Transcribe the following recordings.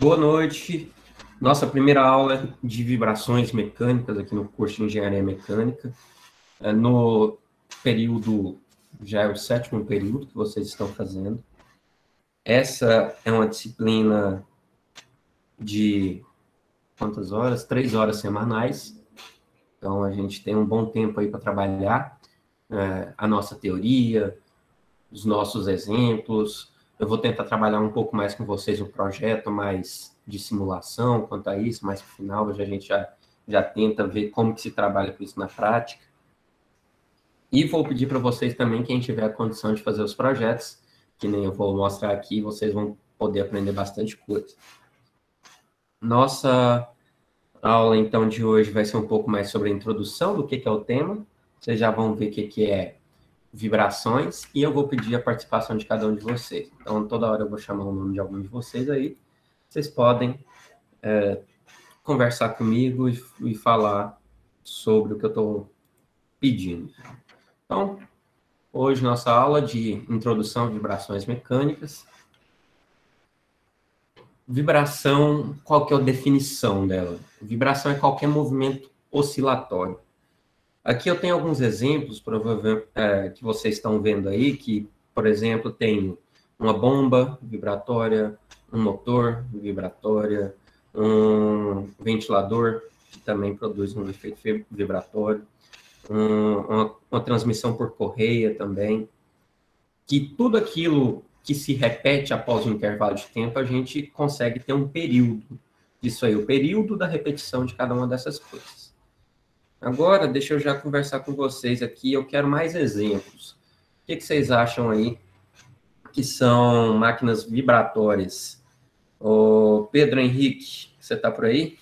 Boa noite. Nossa primeira aula de vibrações mecânicas aqui no curso de Engenharia Mecânica. No período, já é o 7º período que vocês estão fazendo. Essa é uma disciplina de quantas horas? 3 horas semanais. Então, a gente tem um bom tempo aí para trabalhar a nossa teoria, os nossos exemplos. Eu vou tentar trabalhar um pouco mais com vocês um projeto mais de simulação quanto a isso, mas no final a gente já tenta ver como que se trabalha com isso na prática. E vou pedir para vocês também, quem tiver a condição de fazer os projetos, que nem eu vou mostrar aqui, vocês vão poder aprender bastante coisa. Nossa aula, então, de hoje vai ser um pouco mais sobre a introdução do que é o tema. Vocês já vão ver o que é vibrações, e eu vou pedir a participação de cada um de vocês. Então, toda hora eu vou chamar o nome de algum de vocês aí. Vocês podem conversar comigo e falar sobre o que eu estou pedindo. Então, hoje nossa aula de introdução a vibrações mecânicas. Vibração, qual que é a definição dela? Vibração é qualquer movimento oscilatório. Aqui eu tenho alguns exemplos, provavelmente, que vocês estão vendo aí, que, por exemplo, tem uma bomba vibratória, um motor vibratório, um ventilador, que também produz um efeito vibratório, uma transmissão por correia também, que tudo aquilo que se repete após um intervalo de tempo, a gente consegue ter um período disso aí, o período da repetição de cada uma dessas coisas. Agora, deixa eu já conversar com vocês aqui, eu quero mais exemplos. O que vocês acham aí que são máquinas vibratórias? Ô, Pedro Henrique, você está por aí?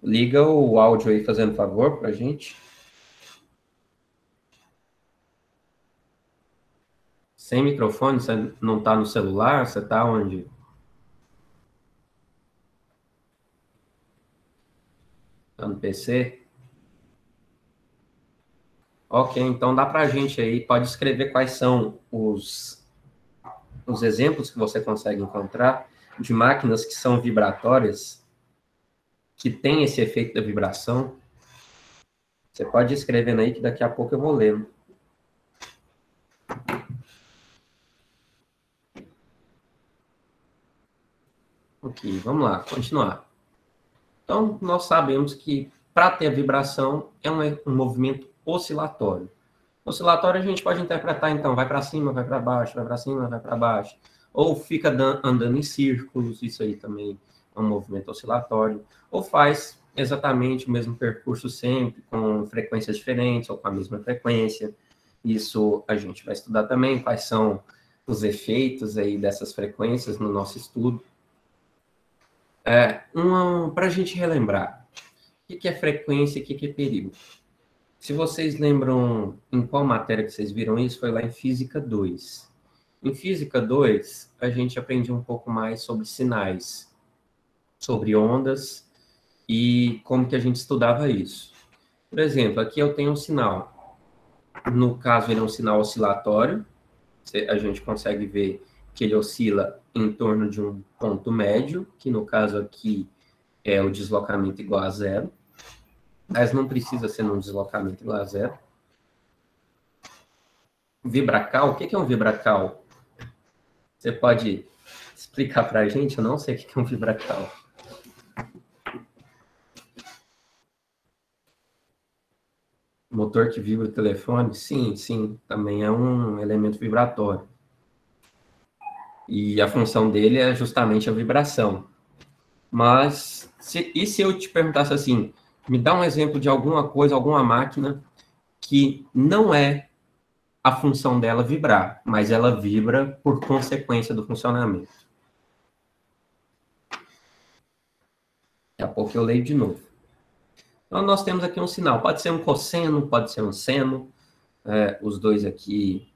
Liga o áudio aí, fazendo favor, para a gente. Sem microfone, você não está no celular? Você está onde? Está no PC? Ok, então dá para a gente aí, pode escrever quais são os exemplos que você consegue encontrar de máquinas que são vibratórias, que tem esse efeito da vibração. Você pode ir escrevendo aí que daqui a pouco eu vou lendo. Ok, vamos lá, continuar. Então, nós sabemos que para ter a vibração é um movimento oscilatório. Oscilatório a gente pode interpretar, então, vai para cima, vai para baixo, vai para cima, vai para baixo. Ou fica andando em círculos, isso aí também é um movimento oscilatório. Ou faz exatamente o mesmo percurso sempre, com frequências diferentes ou com a mesma frequência. Isso a gente vai estudar também, quais são os efeitos aí dessas frequências no nosso estudo. Para a gente relembrar, o que é frequência e o que é período? Se vocês lembram em qual matéria que vocês viram isso, foi lá em Física 2. Em Física 2, a gente aprende um pouco mais sobre sinais, sobre ondas e como que a gente estudava isso. Por exemplo, aqui eu tenho um sinal. No caso, ele é um sinal oscilatório. A gente consegue ver que ele oscila em torno de um ponto médio, que no caso aqui é o deslocamento igual a zero. Mas não precisa ser num deslocamento igual a zero. Vibracal, o que é um vibracal? Você pode explicar para a gente? Eu não sei o que é um vibracal. Motor que vibra o telefone? Sim, sim, também é um elemento vibratório. E a função dele é justamente a vibração. Mas, e se eu te perguntasse assim, me dá um exemplo de alguma coisa, alguma máquina que não é a função dela vibrar, mas ela vibra por consequência do funcionamento. Daqui a pouco eu leio de novo. Então, nós temos aqui um sinal. Pode ser um cosseno, pode ser um seno. Os dois aqui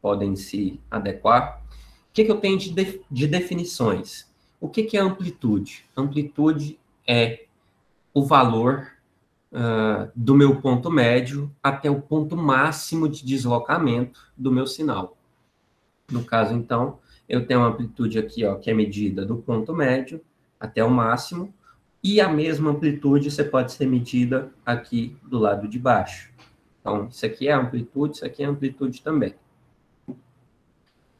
podem se adequar. O que eu tenho de definições? O que é amplitude? Amplitude é o valor do meu ponto médio até o ponto máximo de deslocamento do meu sinal. No caso, então, eu tenho uma amplitude aqui, ó, que é medida do ponto médio até o máximo, e a mesma amplitude você pode ser medida aqui do lado de baixo. Então, isso aqui é a amplitude, isso aqui é a amplitude também.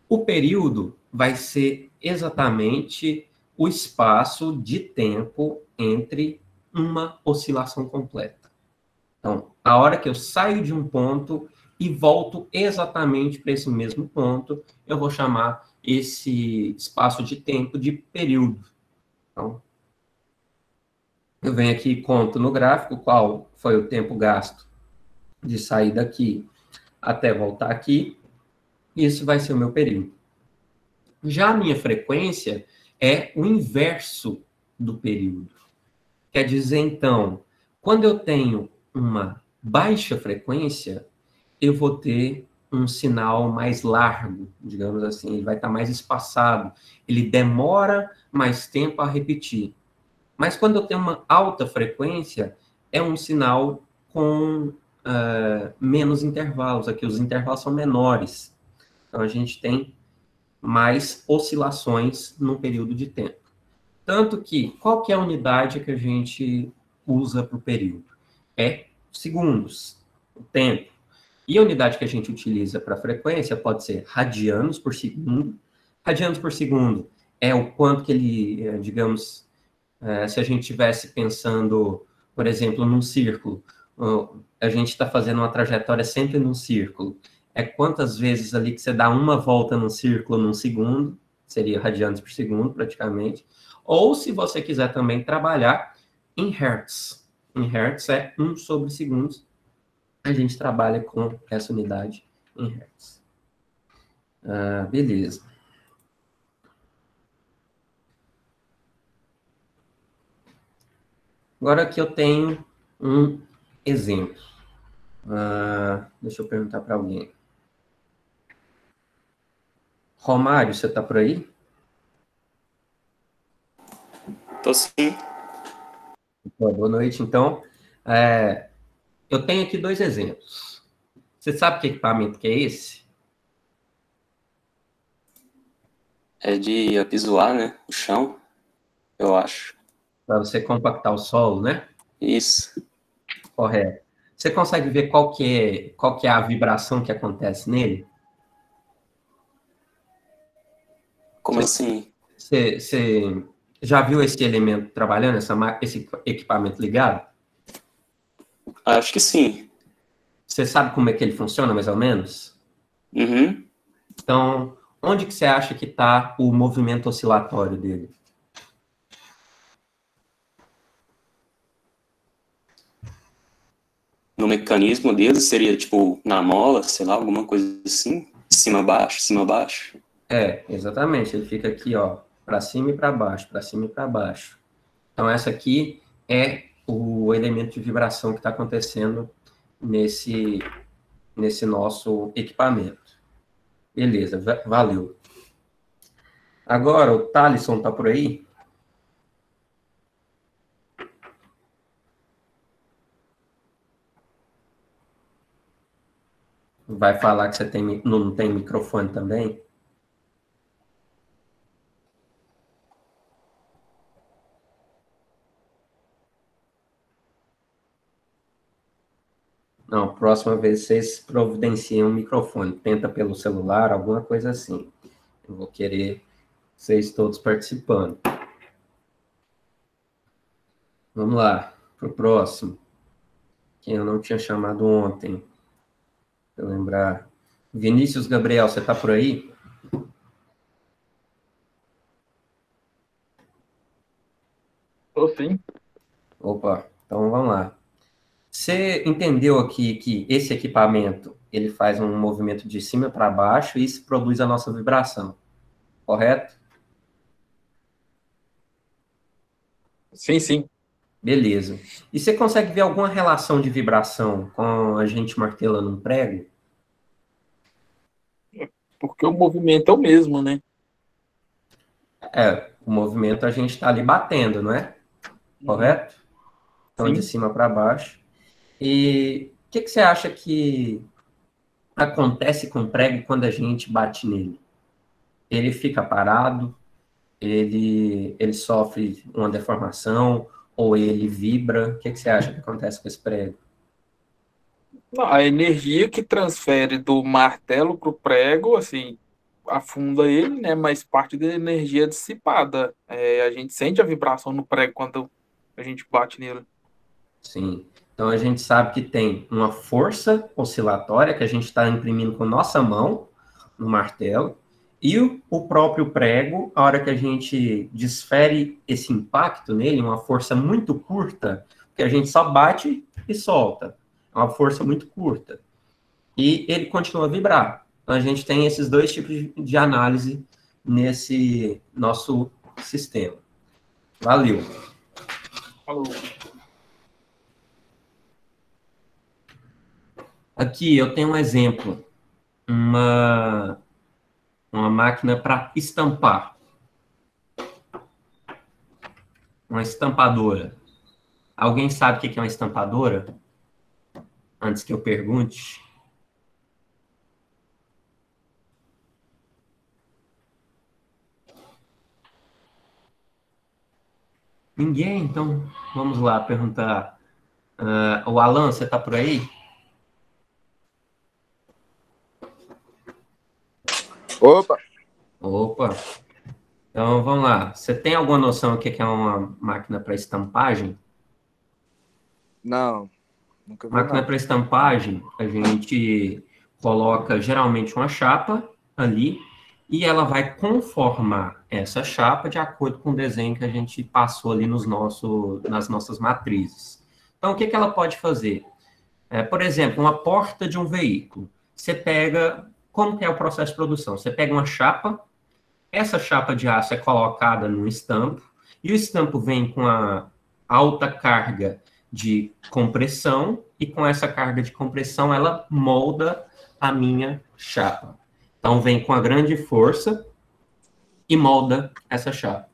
O período vai ser exatamente o espaço de tempo entre uma oscilação completa. Então, a hora que eu saio de um ponto e volto exatamente para esse mesmo ponto, eu vou chamar esse espaço de tempo de período. Então, eu venho aqui e conto no gráfico qual foi o tempo gasto de sair daqui até voltar aqui. Isso vai ser o meu período. Já a minha frequência é o inverso do período. Quer dizer, então, quando eu tenho uma baixa frequência, eu vou ter um sinal mais largo, digamos assim, ele vai estar mais espaçado, ele demora mais tempo a repetir. Mas quando eu tenho uma alta frequência, é um sinal com menos intervalos, aqui os intervalos são menores. Então a gente tem mais oscilações num período de tempo. Tanto que, qual que é a unidade que a gente usa para o período? É segundos, o tempo. E a unidade que a gente utiliza para a frequência pode ser radianos por segundo. Radianos por segundo é o quanto que ele, digamos, se a gente estivesse pensando, por exemplo, num círculo, a gente está fazendo uma trajetória sempre num círculo. É quantas vezes ali que você dá uma volta num círculo num segundo, seria radianos por segundo, praticamente. Ou, se você quiser também trabalhar em hertz. Em hertz é 1 sobre segundos. A gente trabalha com essa unidade em hertz. Beleza. Agora aqui eu tenho um exemplo. Deixa eu perguntar para alguém. Romário, você está por aí? Tô sim. Boa noite. Então, eu tenho aqui dois exemplos. Você sabe que equipamento que é esse? É de apisoar, né? O chão, eu acho. Para você compactar o solo, né? Isso. Correto. Você consegue ver qual que é a vibração que acontece nele? Como assim? Você já viu esse elemento trabalhando, esse equipamento ligado? Acho que sim. Você sabe como é que ele funciona, mais ou menos? Uhum. Então, onde que você acha que está o movimento oscilatório dele? No mecanismo deles seria tipo na mola, sei lá, alguma coisa assim. Cima baixo, cima baixo. Exatamente. Ele fica aqui, ó, para cima e para baixo, para cima e para baixo. Então, essa aqui é o elemento de vibração que está acontecendo nesse nosso equipamento. Beleza, valeu. Agora, o Thalisson está por aí? Vai falar que você não tem microfone também? Não, próxima vez vocês providenciam um microfone. Tenta pelo celular, alguma coisa assim. Eu vou querer vocês todos participando. Vamos lá, para o próximo. Quem eu não tinha chamado ontem. Pra eu lembrar. Vinícius Gabriel, você está por aí? Tô sim. Opa, então vamos lá. Você entendeu aqui que esse equipamento ele faz um movimento de cima para baixo e isso produz a nossa vibração, correto? Sim, sim. Beleza. E você consegue ver alguma relação de vibração com a gente martelando um prego? Porque o movimento é o mesmo, né? O movimento a gente está ali batendo, não é? Uhum. Correto? Então, de Sim. cima para baixo. E o que você acha que acontece com o prego quando a gente bate nele? ele fica parado, ele sofre uma deformação, ou ele vibra? O que você acha que acontece com esse prego? Não, a energia que transfere do martelo para o prego, assim, afunda ele, né? Mas parte da energia é dissipada. A gente sente a vibração no prego quando a gente bate nele. Sim. Então a gente sabe que tem uma força oscilatória que a gente está imprimindo com nossa mão no martelo, e o próprio prego, a hora que a gente desfere esse impacto nele, uma força muito curta, que a gente só bate e solta. É uma força muito curta. E ele continua a vibrar. Então a gente tem esses dois tipos de análise nesse nosso sistema. Valeu. Falou. Aqui eu tenho um exemplo. Uma máquina para estampar. Uma estampadora. Alguém sabe o que é uma estampadora? Antes que eu pergunte. Ninguém? Então, vamos lá perguntar. O Alan, você está por aí? Opa! Opa! Então, vamos lá. Você tem alguma noção do que é uma máquina para estampagem? Não, nunca vi Máquina não. para estampagem, a gente coloca geralmente uma chapa ali e ela vai conformar essa chapa de acordo com o desenho que a gente passou ali nas nossas matrizes. Então, o que ela pode fazer? Por exemplo, uma porta de um veículo. Você pega, como que é o processo de produção? Você pega uma chapa, essa chapa de aço é colocada no estampo, e o estampo vem com a alta carga de compressão, e com essa carga de compressão ela molda a minha chapa. Então vem com a grande força e molda essa chapa.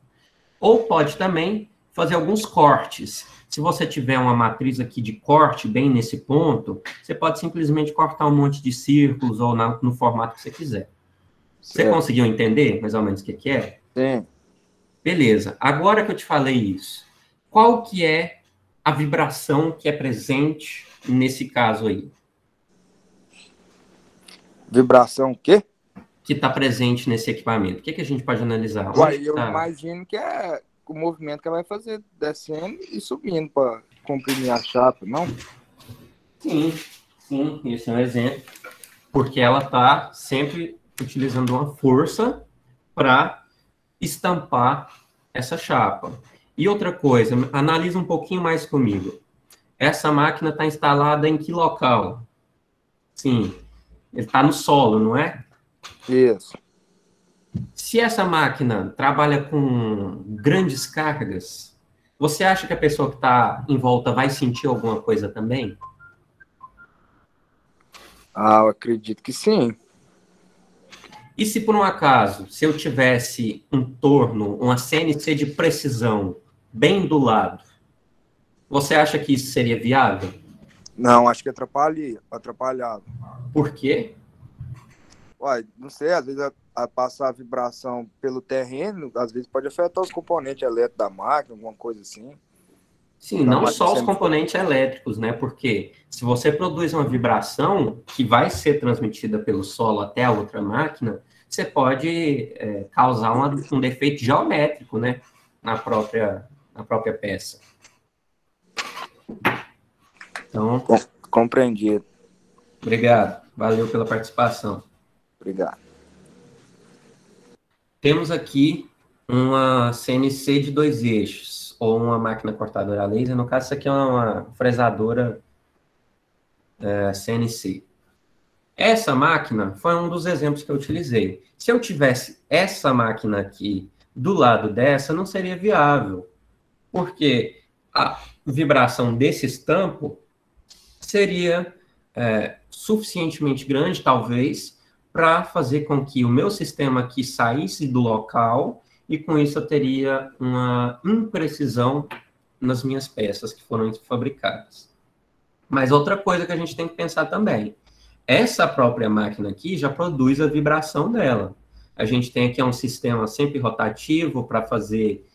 Ou pode também fazer alguns cortes. Se você tiver uma matriz aqui de corte bem nesse ponto, você pode simplesmente cortar um monte de círculos ou no formato que você quiser. Você Certo. conseguiu entender mais ou menos o que é? Sim. Beleza. Agora que eu te falei isso, qual que é a vibração que é presente nesse caso aí? Vibração o quê? Que está presente nesse equipamento? O que a gente pode analisar? Uai, Onde eu tá? imagino que é o movimento que ela vai fazer descendo e subindo para comprimir a chapa, não? Sim, esse é um exemplo. Porque ela está sempre utilizando uma força para estampar essa chapa. E outra coisa, analisa um pouquinho mais comigo. Essa máquina está instalada em que local? Sim, ele está no solo, não é? Isso. Se essa máquina trabalha com grandes cargas, você acha que a pessoa que está em volta vai sentir alguma coisa também? Ah, eu acredito que sim. E se por um acaso, se eu tivesse um torno, uma CNC de precisão bem do lado, você acha que isso seria viável? Não, acho que atrapalhado. Por quê? Uai, não sei, às vezes a passar a vibração pelo terreno, às vezes pode afetar os componentes elétricos da máquina, alguma coisa assim. Sim, Da não máquina só os sendo- componentes elétricos, né? Porque se você produz uma vibração que vai ser transmitida pelo solo até a outra máquina, você pode causar um defeito geométrico, né? Na própria peça. Então, Compreendido. obrigado. Valeu pela participação. Obrigado. Temos aqui uma CNC de 2 eixos, ou uma máquina cortadora a laser. No caso, isso aqui é uma fresadora CNC. Essa máquina foi um dos exemplos que eu utilizei. Se eu tivesse essa máquina aqui do lado dessa, não seria viável, porque a vibração desse estampo seria suficientemente grande, talvez, para fazer com que o meu sistema aqui saísse do local, e com isso eu teria uma imprecisão nas minhas peças que foram fabricadas. Mas outra coisa que a gente tem que pensar também, essa própria máquina aqui já produz a vibração dela. A gente tem aqui um sistema sempre rotativo para fazer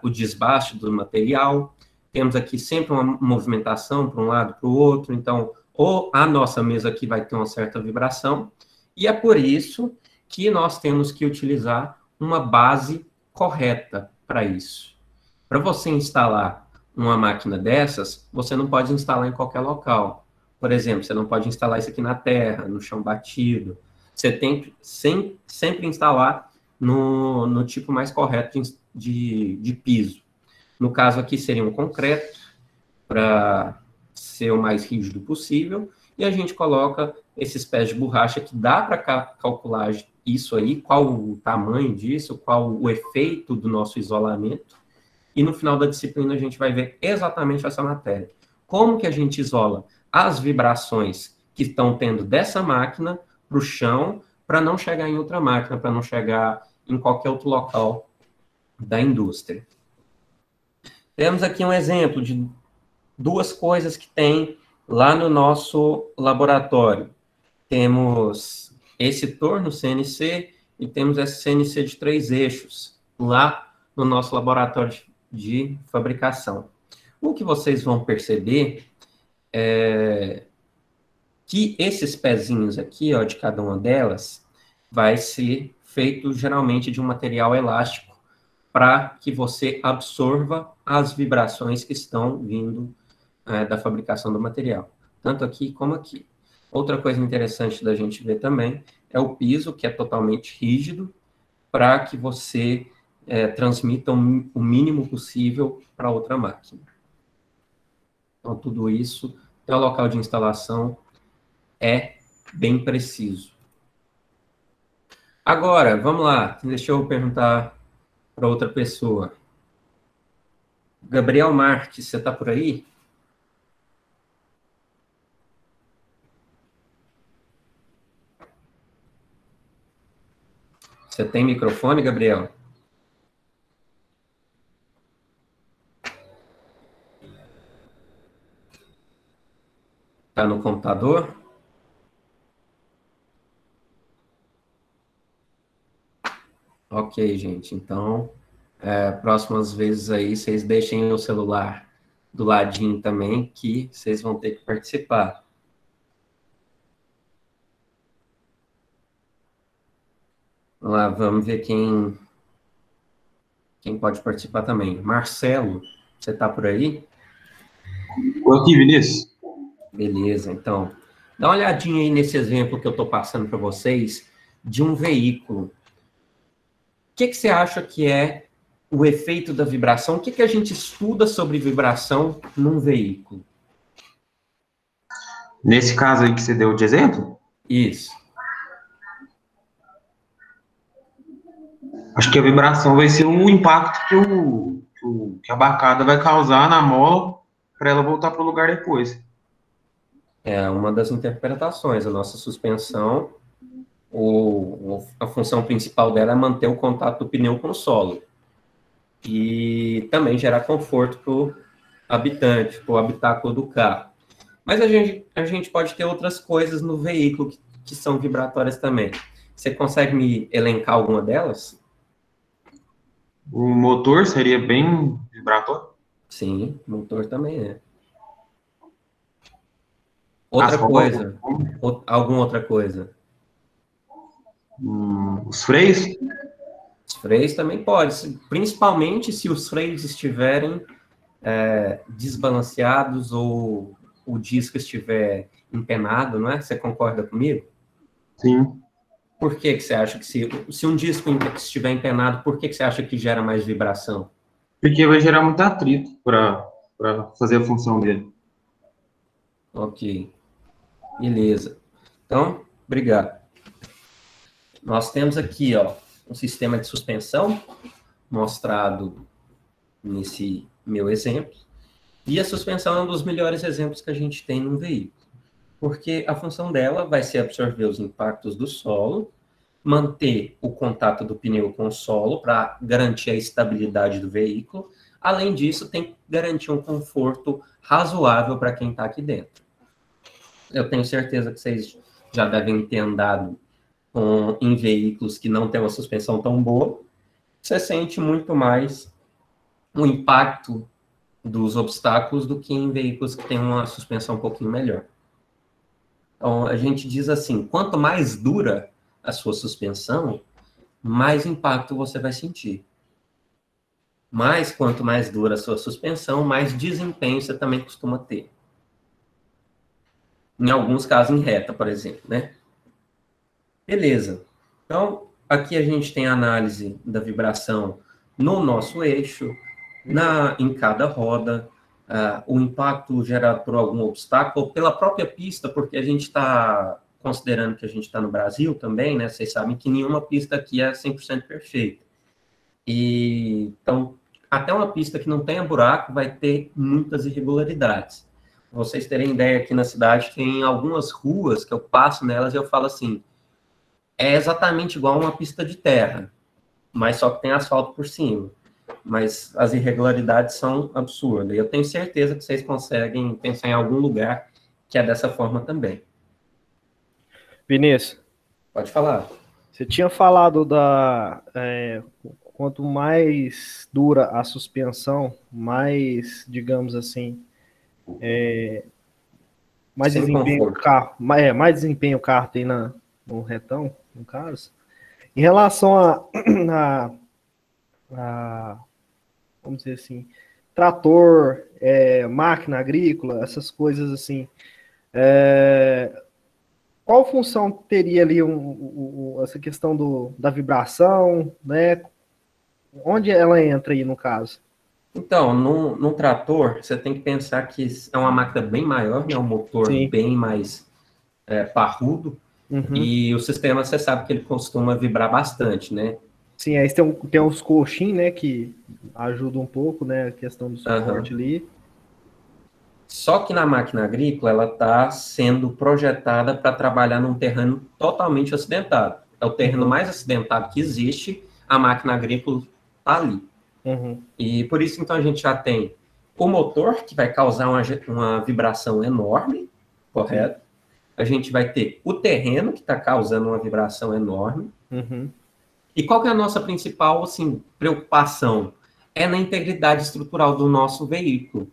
o desbaste do material. Temos aqui sempre uma movimentação para um lado para o outro. Então, ou a nossa mesa aqui vai ter uma certa vibração. E é por isso que nós temos que utilizar uma base correta para isso. Para você instalar uma máquina dessas, você não pode instalar em qualquer local. Por exemplo, você não pode instalar isso aqui na terra, no chão batido. Você tem que sempre instalar no tipo mais correto de piso. No caso aqui seria um concreto, para ser o mais rígido possível, e a gente coloca esses pés de borracha que dá para calcular isso aí, qual o tamanho disso, qual o efeito do nosso isolamento, e no final da disciplina a gente vai ver exatamente essa matéria. Como que a gente isola as vibrações que estão tendo dessa máquina para o chão, para não chegar em outra máquina, para não chegar em qualquer outro local da indústria. Temos aqui um exemplo de duas coisas que tem lá no nosso laboratório. Temos esse torno CNC e temos esse CNC de 3 eixos lá no nosso laboratório de fabricação. O que vocês vão perceber é que esses pezinhos aqui, ó, de cada uma delas, vai ser feito geralmente de um material elástico para que você absorva as vibrações que estão vindo da fabricação do material, tanto aqui como aqui. Outra coisa interessante da gente ver também é o piso, que é totalmente rígido, para que você transmita o mínimo possível para outra máquina. Então, tudo isso, o local de instalação é bem preciso. Agora, vamos lá, deixa eu perguntar para outra pessoa. Gabriel Marques, você está por aí? Você tem microfone, Gabriel? Está no computador? Ok, gente. Então, próximas vezes aí, vocês deixem o celular do ladinho também, que vocês vão ter que participar. Vamos lá, vamos ver quem pode participar também. Marcelo, você está por aí? Estou aqui, Vinícius. Beleza, então, dá uma olhadinha aí nesse exemplo que eu estou passando para vocês de um veículo. O que você acha que é o efeito da vibração? O que a gente estuda sobre vibração num veículo? Nesse caso aí que você deu de exemplo? Isso. Acho que a vibração vai ser o impacto que a barcada vai causar na mola para ela voltar para o lugar depois. É uma das interpretações. A nossa suspensão, a função principal dela é manter o contato do pneu com o solo. E também gerar conforto para o habitante, para o habitáculo do carro. Mas a gente pode ter outras coisas no veículo que são vibratórias também. Você consegue me elencar alguma delas? O motor seria bem vibratório? Sim, motor também é. Outra coisa. Alguma outra coisa? Os freios? Os freios também pode, principalmente se os freios estiverem desbalanceados ou o disco estiver empenado, não é? Você concorda comigo? Sim. Por que você acha que se um disco estiver empenado, por que você acha que gera mais vibração? Porque vai gerar muito atrito para fazer a função dele. Ok. Beleza. Então, obrigado. Nós temos aqui, ó, um sistema de suspensão mostrado nesse meu exemplo. E a suspensão é um dos melhores exemplos que a gente tem num veículo. Porque a função dela vai ser absorver os impactos do solo, manter o contato do pneu com o solo para garantir a estabilidade do veículo. Além disso, tem que garantir um conforto razoável para quem está aqui dentro. Eu tenho certeza que vocês já devem ter andado em veículos que não têm uma suspensão tão boa, você sente muito mais o impacto dos obstáculos do que em veículos que têm uma suspensão um pouquinho melhor. Então, a gente diz assim, quanto mais dura a sua suspensão, mais impacto você vai sentir. Mas, quanto mais dura a sua suspensão, mais desempenho você também costuma ter. Em alguns casos, em reta, por exemplo, né? Beleza. Então, aqui a gente tem a análise da vibração no nosso eixo, em cada roda, o impacto gerado por algum obstáculo, pela própria pista, porque a gente está considerando que a gente está no Brasil também, né? Vocês sabem que nenhuma pista aqui é 100% perfeita. Então, até uma pista que não tenha buraco vai ter muitas irregularidades. Pra vocês terem ideia, aqui na cidade tem algumas ruas que eu passo nelas e eu falo assim, é exatamente igual a uma pista de terra, mas só que tem asfalto por cima. Mas as irregularidades são absurdas. E eu tenho certeza que vocês conseguem pensar em algum lugar que é dessa forma também. Vinícius, Pode falar. você tinha falado quanto mais dura a suspensão, mais, digamos assim, mais Sem desempenho o conforto. carro, mais desempenho o carro tem no retão, no caso. Em relação vamos dizer assim, trator, máquina agrícola, essas coisas assim, qual função teria ali essa questão da vibração, né? Onde ela entra aí no caso? Então, num trator, você tem que pensar que é uma máquina bem maior, né? Um motor Sim. bem mais parrudo, Uhum. e o sistema, você sabe que ele costuma vibrar bastante, né? Sim, aí tem os coxins, né, que ajudam um pouco, né, a questão do suporte ali. Só que na máquina agrícola, ela está sendo projetada para trabalhar num terreno totalmente acidentado. É o terreno mais acidentado que existe, a máquina agrícola está ali. Uhum. E por isso, então, a gente já tem o motor, que vai causar uma vibração enorme, correto? A gente vai ter o terreno, que está causando uma vibração enorme. Uhum. E qual que é a nossa principal, assim, preocupação? É na integridade estrutural do nosso veículo.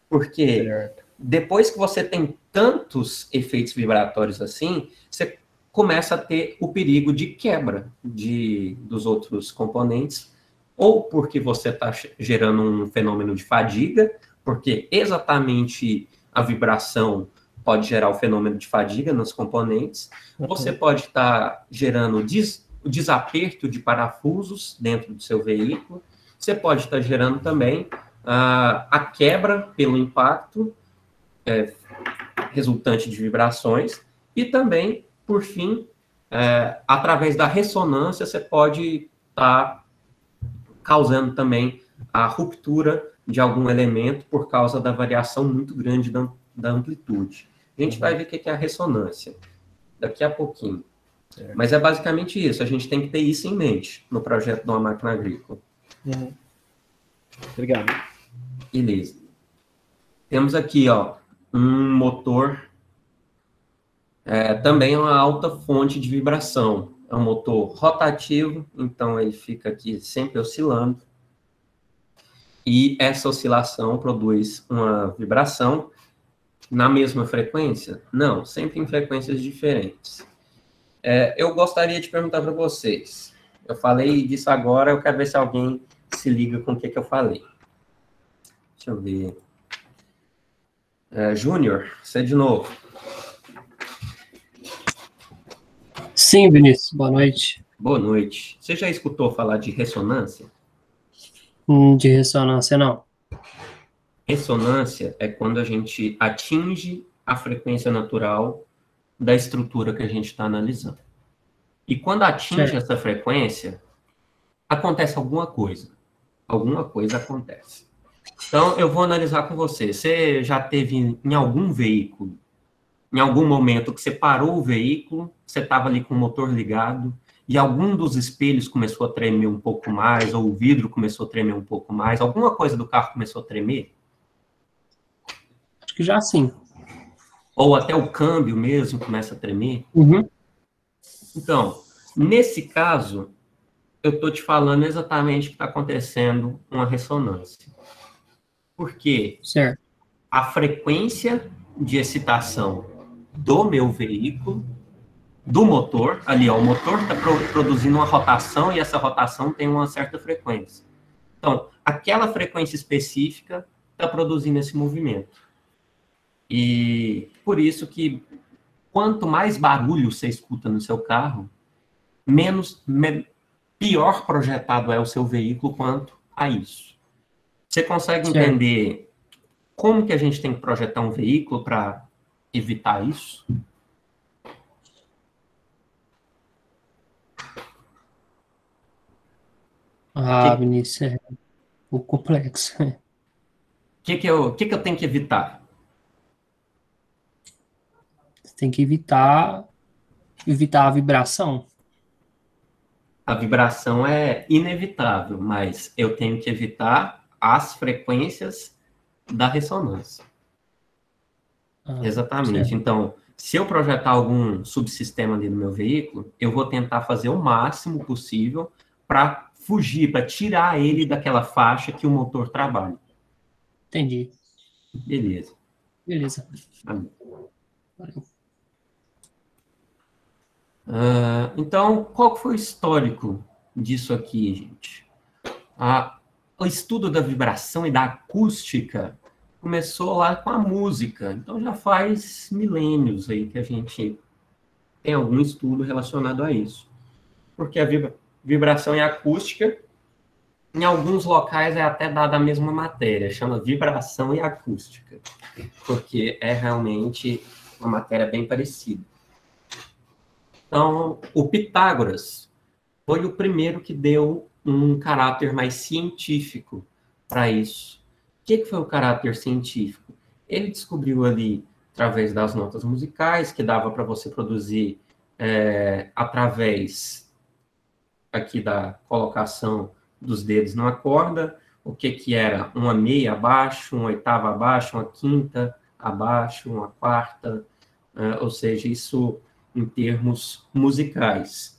Porque depois que você tem tantos efeitos vibratórios assim, você começa a ter o perigo de quebra dos outros componentes, ou porque você está gerando um fenômeno de fadiga, porque exatamente a vibração pode gerar o fenômeno de fadiga nos componentes, você pode estar gerando o desaperto de parafusos dentro do seu veículo, você pode estar gerando também a quebra pelo impacto resultante de vibrações e também, por fim, através da ressonância, você pode estar causando também a ruptura de algum elemento por causa da variação muito grande da amplitude. A gente vai ver o que é a ressonância daqui a pouquinho. Mas é basicamente isso, a gente tem que ter isso em mente no projeto de uma máquina agrícola. Obrigado. Beleza. Temos aqui, ó, um motor, também uma alta fonte de vibração. É um motor rotativo, então ele fica aqui sempre oscilando. E essa oscilação produz uma vibração na mesma frequência? Não, sempre em frequências diferentes. Eu gostaria de perguntar para vocês. Eu falei disso agora, eu quero ver se alguém se liga com o que eu falei. Deixa eu ver. Júnior, você de novo. Sim, Vinícius, boa noite. Boa noite. Você já escutou falar de ressonância? De ressonância, não. Ressonância é quando a gente atinge a frequência natural da estrutura que a gente está analisando. E quando atinge essa frequência, acontece alguma coisa. Alguma coisa acontece. Então, eu vou analisar com você. Você já teve em algum veículo, em algum momento que você parou o veículo, você estava ali com o motor ligado, e algum dos espelhos começou a tremer um pouco mais, ou o vidro começou a tremer um pouco mais, alguma coisa do carro começou a tremer? Acho que já sim. Ou até o câmbio mesmo começa a tremer? Uhum. Então, Nesse caso, eu estou te falando exatamente o que está acontecendo uma ressonância. Porque Certo. a frequência de excitação do meu veículo, do motor, ali, ó, o motor está produzindo uma rotação e essa rotação tem uma certa frequência. Então, aquela frequência específica está produzindo esse movimento. E por isso que quanto mais barulho você escuta no seu carro, pior projetado é o seu veículo quanto a isso. Você consegue Certo. entender como que a gente tem que projetar um veículo para evitar isso? Ah, Vinícius, é um pouco complexo. O que eu tenho que evitar? Você tem que evitar a vibração. A vibração é inevitável, mas eu tenho que evitar as frequências da ressonância. Ah, Exatamente. certo. Então, se eu projetar algum subsistema ali no meu veículo, eu vou tentar fazer o máximo possível para fugir, para tirar ele daquela faixa que o motor trabalha. Entendi. Beleza. Beleza. Amém. Valeu. Então, qual que foi o histórico disso aqui, gente? O estudo da vibração e da acústica começou lá com a música. Então, já faz milênios aí que a gente tem algum estudo relacionado a isso. Porque a vibração e a acústica, em alguns locais, é até dada a mesma matéria, chama vibração e acústica, porque é realmente uma matéria bem parecida. Então, o Pitágoras foi o primeiro que deu um caráter mais científico para isso. O que foi o caráter científico? Ele descobriu ali, através das notas musicais, que dava para você produzir através aqui da colocação dos dedos numa corda, o que era uma meia abaixo, uma oitava abaixo, uma quinta abaixo, uma quarta, ou seja, isso em termos musicais.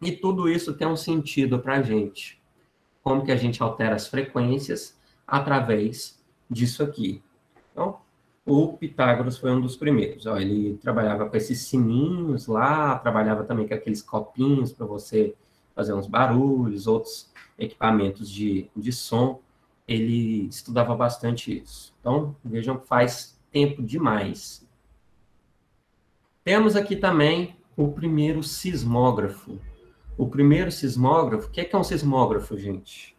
E tudo isso tem um sentido para a gente. Como que a gente altera as frequências através disso aqui. Então, o Pitágoras foi um dos primeiros. Ó, ele trabalhava com esses sininhos lá, trabalhava também com aqueles copinhos para você fazer uns barulhos, outros equipamentos de som. Ele estudava bastante isso. Então, vejam que faz tempo demais. Temos aqui também o primeiro sismógrafo. O primeiro sismógrafo, o que é um sismógrafo, gente?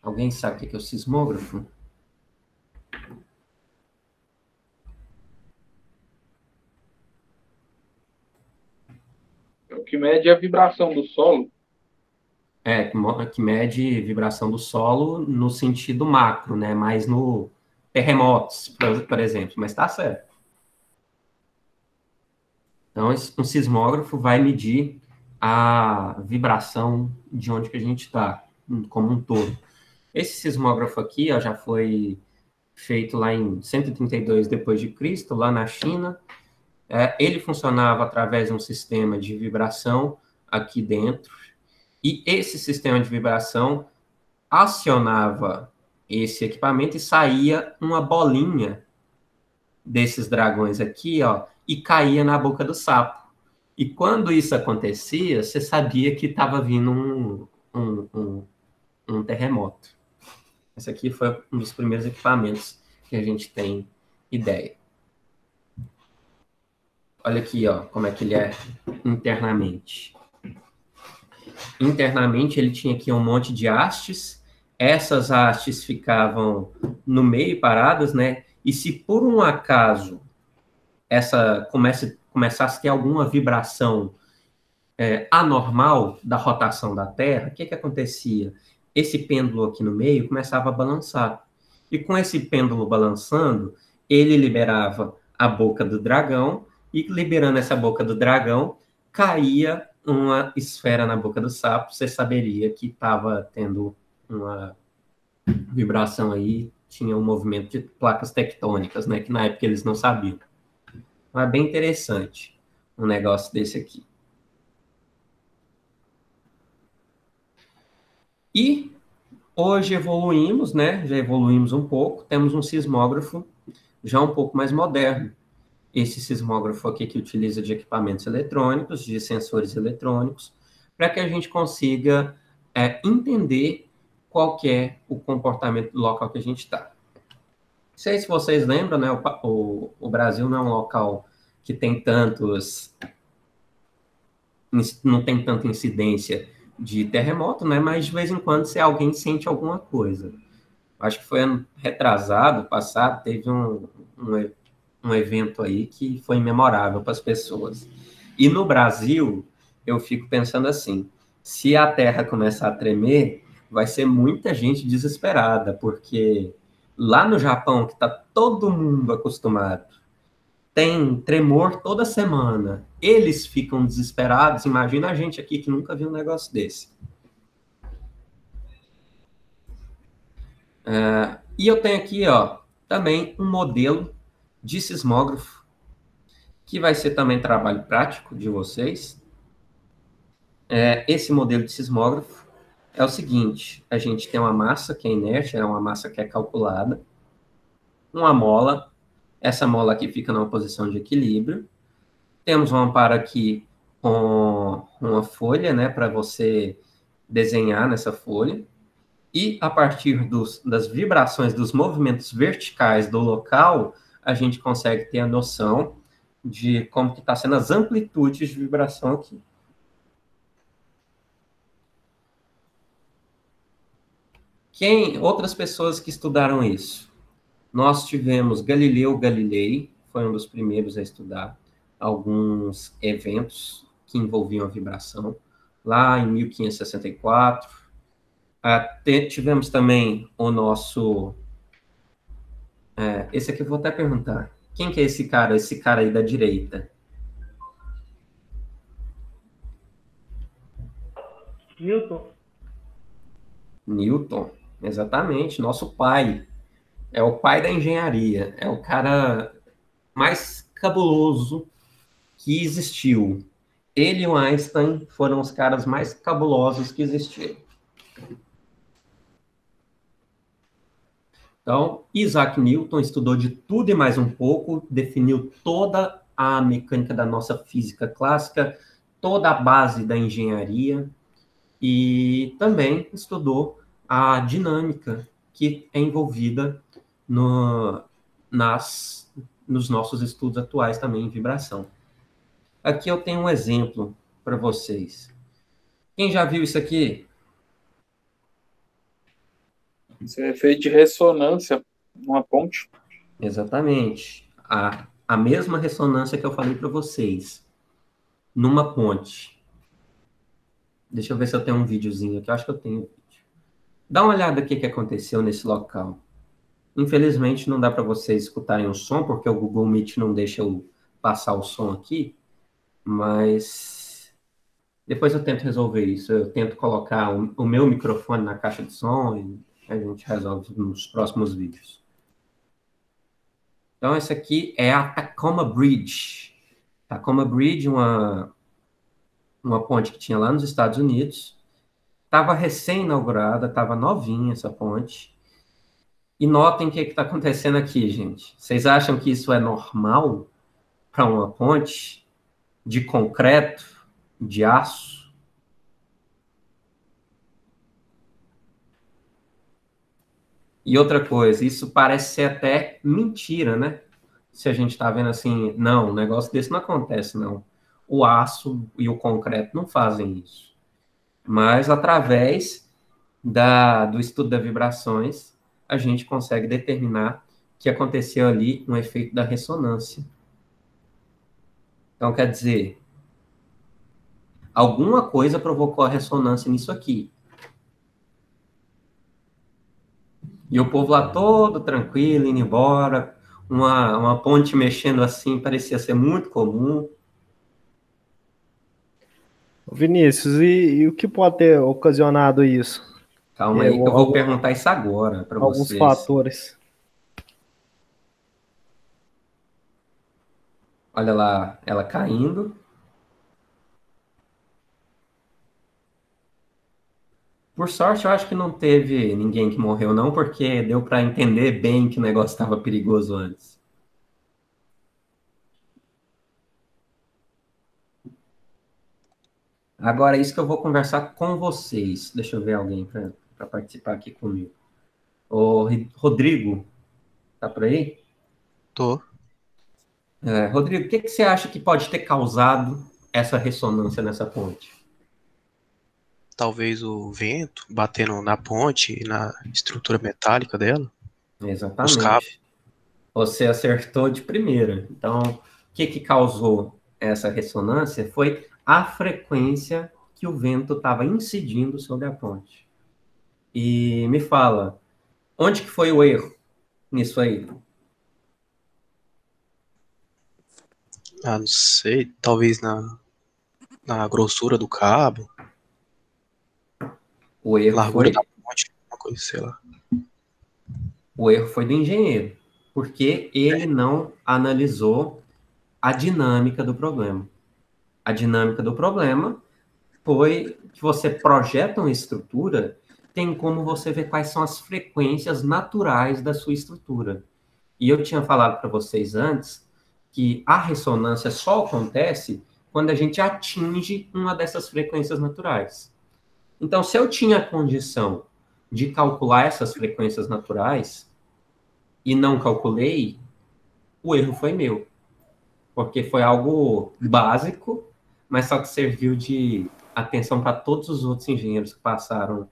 Alguém sabe o que é o sismógrafo? É o que mede a vibração do solo. Que mede vibração do solo no sentido macro, né? Mais no terremotos, por exemplo, mas está certo. Então, um sismógrafo vai medir a vibração de onde que a gente está, como um todo. Esse sismógrafo aqui ó, já foi feito lá em 132 depois de Cristo, lá na China. Ele funcionava através de um sistema de vibração aqui dentro, e esse sistema de vibração acionava esse equipamento e saía uma bolinha desses dragões aqui, ó, e caía na boca do sapo. E quando isso acontecia, você sabia que estava vindo um terremoto. Esse aqui foi um dos primeiros equipamentos que a gente tem ideia. Olha aqui, ó, como é que ele é internamente. Internamente, ele tinha aqui um monte de hastes. Essas hastes ficavam no meio paradas, né? E se por um acaso começasse a ter alguma vibração anormal da rotação da Terra, o que acontecia? Esse pêndulo aqui no meio começava a balançar. E com esse pêndulo balançando, ele liberava a boca do dragão, e liberando essa boca do dragão, caía uma esfera na boca do sapo, você saberia que estava tendo uma vibração aí, tinha um movimento de placas tectônicas, né, que na época eles não sabiam. Então, é bem interessante. um negócio desse aqui. E hoje evoluímos, né? Já evoluímos um pouco, temos um sismógrafo já um pouco mais moderno. Esse sismógrafo aqui que utiliza de equipamentos eletrônicos, de sensores eletrônicos, para que a gente consiga entender qual que é o comportamento do local que a gente está. Não sei se vocês lembram, né? O Brasil não é um local que tem não tem tanta incidência de terremoto, né? Mas de vez em quando, se alguém sente alguma coisa. Acho que foi ano retrasado, passado, teve um evento aí que foi memorável para as pessoas. E no Brasil, eu fico pensando assim, se a Terra começar a tremer, vai ser muita gente desesperada, porque lá no Japão, que está todo mundo acostumado, tem tremor toda semana, eles ficam desesperados, imagina a gente aqui que nunca viu um negócio desse. E eu tenho aqui, ó, também um modelo de sismógrafo, que vai ser também trabalho prático de vocês. Esse modelo de sismógrafo é o seguinte, a gente tem uma massa que é inerte, é uma massa que é calculada, uma mola, essa mola aqui fica numa posição de equilíbrio, temos um amparo aqui com uma folha, né, para você desenhar nessa folha, e a partir das vibrações, dos movimentos verticais do local, a gente consegue ter a noção de como que está sendo as amplitudes de vibração aqui. Outras pessoas que estudaram isso? Nós tivemos Galileu Galilei, foi um dos primeiros a estudar alguns eventos que envolviam a vibração, lá em 1564. Tivemos também o nosso... esse aqui eu vou até perguntar. Quem que é esse cara aí da direita? Newton, exatamente, nosso pai. É o pai da engenharia. É o cara mais cabuloso que existiu. Ele e o Einstein foram os caras mais cabulosos que existiram. Então, Isaac Newton estudou de tudo e mais um pouco, definiu toda a mecânica da nossa física clássica, toda a base da engenharia, e também estudou a dinâmica que é envolvida nos nossos estudos atuais também em vibração. Aqui eu tenho um exemplo para vocês. Quem já viu isso aqui? Isso é efeito de ressonância, uma ponte. Exatamente. A mesma ressonância que eu falei para vocês, numa ponte. Deixa eu ver se eu tenho um videozinho aqui. Eu acho que eu tenho um vídeo. Dá uma olhada no que aconteceu nesse local. Infelizmente, não dá para vocês escutarem o som, porque o Google Meet não deixa eu passar o som aqui, mas depois eu tento resolver isso. Eu tento colocar o meu microfone na caixa de som e a gente resolve nos próximos vídeos. Então, essa aqui é a Tacoma Bridge. Tacoma Bridge, uma ponte que tinha lá nos Estados Unidos. Estava recém-inaugurada, estava novinha essa ponte. E notem o que está acontecendo aqui, gente. Vocês acham que isso é normal para uma ponte de concreto, de aço? E outra coisa, isso parece ser até mentira, né? Se a gente está vendo assim, não, um negócio desse não acontece, não. O aço e o concreto não fazem isso. Mas através do estudo das vibrações, a gente consegue determinar que aconteceu ali um efeito da ressonância. Então, quer dizer, alguma coisa provocou a ressonância nisso aqui. E o povo lá todo tranquilo, indo embora, uma ponte mexendo assim, parecia ser muito comum. Vinícius, e o que pode ter ocasionado isso? Calma aí que eu vou perguntar isso agora para vocês. Alguns fatores. Olha lá, ela caindo. Por sorte, eu acho que não teve ninguém que morreu, não, porque deu para entender bem que o negócio estava perigoso antes. Agora, é isso que eu vou conversar com vocês. Deixa eu ver alguém para participar aqui comigo. O Rodrigo, tá por aí? Tô. Rodrigo, o que você acha que pode ter causado essa ressonância nessa ponte? Talvez o vento batendo na ponte e na estrutura metálica dela. Os cabos. Exatamente. Você acertou de primeira. Então, o que causou essa ressonância foi a frequência que o vento estava incidindo sobre a ponte. E me fala, onde que foi o erro nisso aí? Ah, não sei. Talvez na grossura do cabo. O erro Largura foi, da ponte. Uma coisa, sei lá. o erro foi do engenheiro, porque ele não analisou a dinâmica do problema. A dinâmica do problema foi que você projeta uma estrutura, tem como você ver quais são as frequências naturais da sua estrutura. E eu tinha falado para vocês antes que a ressonância só acontece quando a gente atinge uma dessas frequências naturais. Então, se eu tinha a condição de calcular essas frequências naturais e não calculei, o erro foi meu. Porque foi algo básico, mas só que serviu de atenção para todos os outros engenheiros que passaram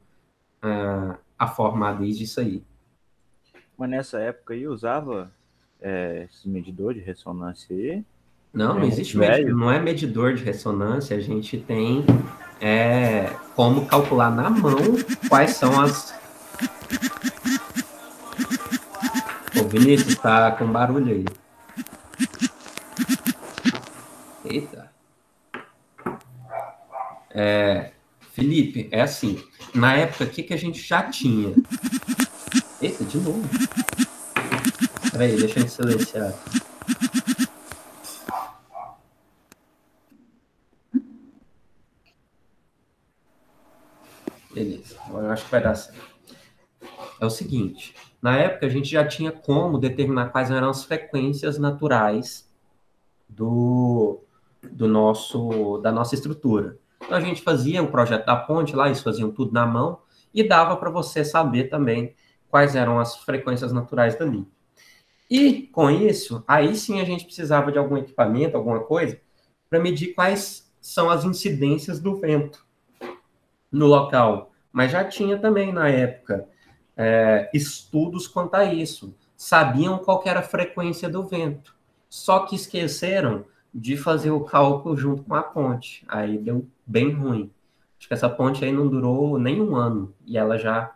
a formar desde isso aí. Mas nessa época aí usava esses medidores de ressonância aí? Não, não existe velho. não é medidor de ressonância, a gente tem como calcular na mão quais são as... O Vinícius tá com barulho aí. Eita. Felipe, é assim, na época, o que a gente já tinha? Eita, de novo. Peraí, deixa eu silenciar. Beleza, agora eu acho que vai dar certo. É o seguinte, na época a gente já tinha como determinar quais eram as frequências naturais da nossa estrutura. Então a gente fazia o projeto da ponte lá, eles faziam tudo na mão, e dava para você saber também quais eram as frequências naturais dali. E com isso, aí sim a gente precisava de algum equipamento, alguma coisa, para medir quais são as incidências do vento no local. Mas já tinha também na época estudos quanto a isso. Sabiam qual que era a frequência do vento. Só que esqueceram de fazer o cálculo junto com a ponte. Aí deu bem ruim. Acho que essa ponte aí não durou nem um ano. E ela já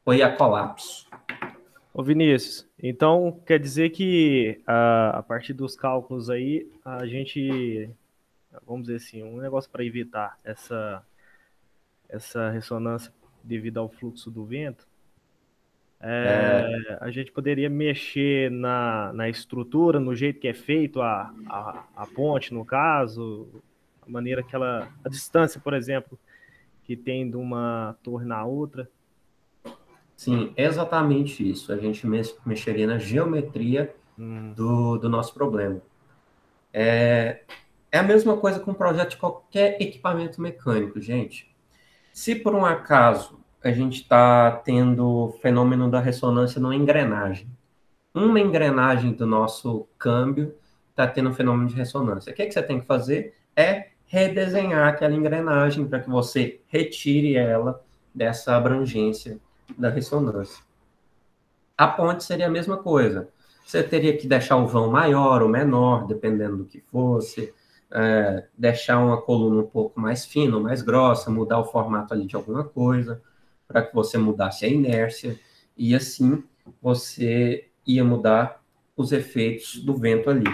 foi a colapso. Ô Vinícius, então quer dizer que a partir dos cálculos aí, a gente, vamos dizer assim, um negócio para evitar essa ressonância devido ao fluxo do vento, a gente poderia mexer na estrutura, no jeito que é feito a ponte, no caso, a maneira que ela, a distância, por exemplo, que tem de uma torre na outra. Sim, exatamente isso. A gente mexeria na geometria do nosso problema. É a mesma coisa com o projeto de qualquer equipamento mecânico, gente. Se por um acaso a gente está tendo fenômeno da ressonância numa engrenagem, uma engrenagem do nosso câmbio está tendo fenômeno de ressonância, o que você tem que fazer é redesenhar aquela engrenagem para que você retire ela dessa abrangência da ressonância. A ponte seria a mesma coisa. Você teria que deixar o vão maior ou menor, dependendo do que fosse, deixar uma coluna um pouco mais fina ou mais grossa, mudar o formato ali de alguma coisa, para que você mudasse a inércia, e assim você ia mudar os efeitos do vento ali.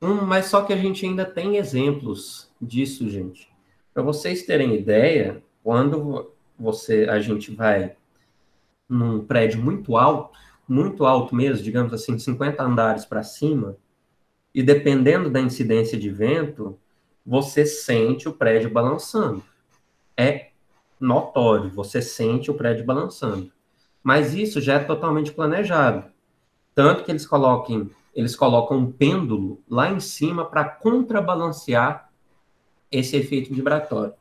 Mas só que a gente ainda tem exemplos disso, gente. Para vocês terem ideia, quando a gente vai num prédio muito alto mesmo, digamos assim, 50 andares para cima, e dependendo da incidência de vento, você sente o prédio balançando. é notório, você sente o prédio balançando. Mas isso já é totalmente planejado. Tanto que eles colocam um pêndulo lá em cima para contrabalancear esse efeito vibratório.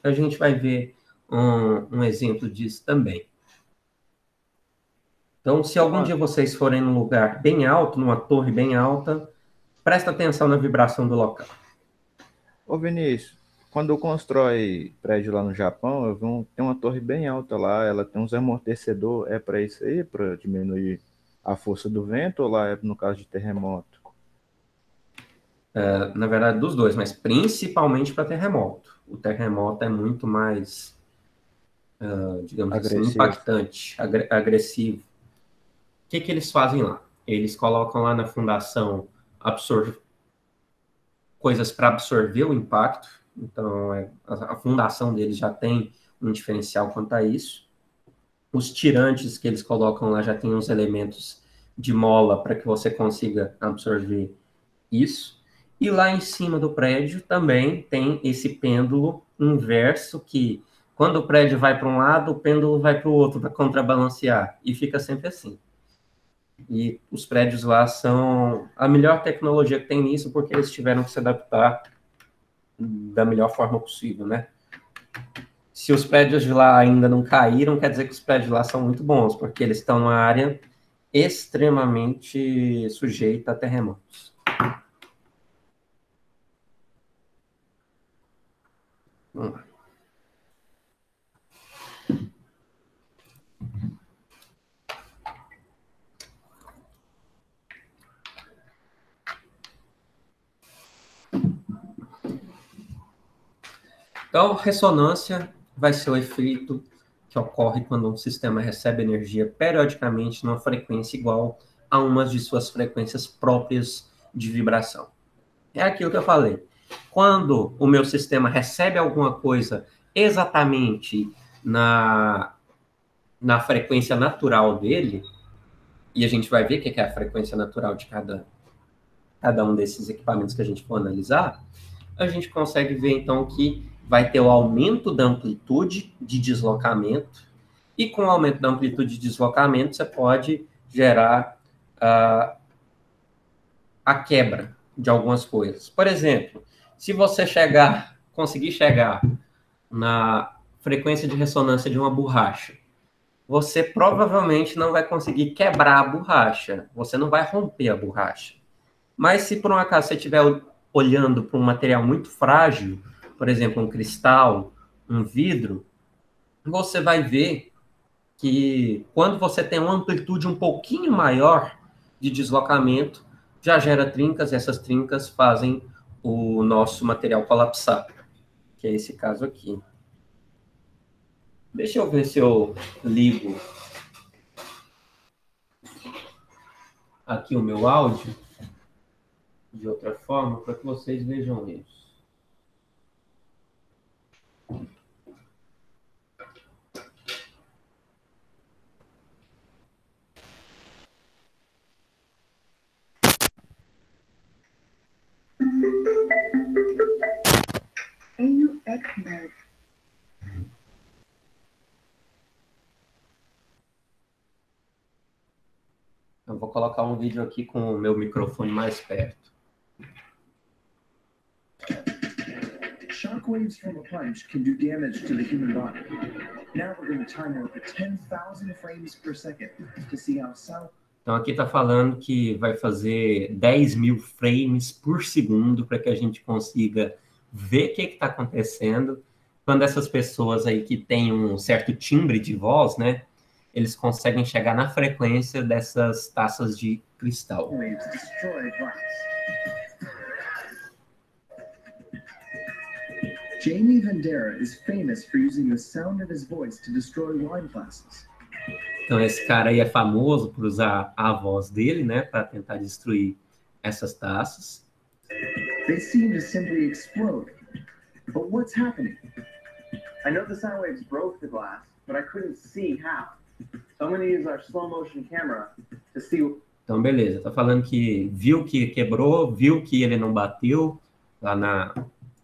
A gente vai ver um exemplo disso também. Então, se algum dia vocês forem num lugar bem alto, numa torre bem alta, presta atenção na vibração do local. Ô Vinícius, quando constrói prédio lá no Japão, eu vi tem uma torre bem alta lá, ela tem uns amortecedor, é para isso aí, para diminuir a força do vento, ou lá é no caso de terremoto? Na verdade, dos dois, mas principalmente para terremoto. O terremoto é muito mais, digamos assim, impactante, agressivo. O que eles fazem lá? Eles colocam lá na fundação coisas para absorver o impacto. Então, a fundação deles já tem um diferencial quanto a isso. Os tirantes que eles colocam lá já tem uns elementos de mola para que você consiga absorver isso. E lá em cima do prédio também tem esse pêndulo inverso que, quando o prédio vai para um lado, o pêndulo vai para o outro para contrabalancear. E fica sempre assim. E os prédios lá são a melhor tecnologia que tem nisso, porque eles tiveram que se adaptar da melhor forma possível, né? Se os prédios de lá ainda não caíram, quer dizer que os prédios lá são muito bons, porque eles estão numa área extremamente sujeita a terremotos. Vamos lá. Então, ressonância vai ser o efeito que ocorre quando um sistema recebe energia periodicamente numa frequência igual a uma de suas frequências próprias de vibração. É aquilo que eu falei. Quando o meu sistema recebe alguma coisa exatamente na frequência natural dele, e a gente vai ver o que é a frequência natural de cada um desses equipamentos que a gente for analisar, a gente consegue ver, então, que vai ter o aumento da amplitude de deslocamento, e com o aumento da amplitude de deslocamento, você pode gerar a quebra de algumas coisas. Por exemplo, se você conseguir chegar na frequência de ressonância de uma borracha, você provavelmente não vai conseguir quebrar a borracha, você não vai romper a borracha. Mas se por um acaso você estiver olhando para um material muito frágil, por exemplo, um cristal, um vidro, você vai ver que quando você tem uma amplitude um pouquinho maior de deslocamento, já gera trincas, e essas trincas fazem o nosso material colapsar, que é esse caso aqui. Deixa eu ver se eu ligo aqui o meu áudio de outra forma, para que vocês vejam isso. Eu vou colocar um vídeo aqui com o meu microfone mais perto. Shockwaves from a punch can do damage to the human body. Now we're going to time it at 10,000 frames per second to see how sound. Então aqui está falando que vai fazer 10.000 frames por segundo para que a gente consiga ver o que está acontecendo. Quando essas pessoas aí que têm um certo timbre de voz, né, eles conseguem chegar na frequência dessas taças de cristal. Jamie Vandera is famous for using the sound of his voice to destroy wine glasses. Então esse cara aí é famoso por usar a voz dele, né, para tentar destruir essas taças. They seem to simply explode. But what's happening? I know the sound waves broke the glass, but I couldn't see how. So I'm going to use our slow motion camera to see. Então beleza, tá falando que viu que quebrou, viu que ele não bateu lá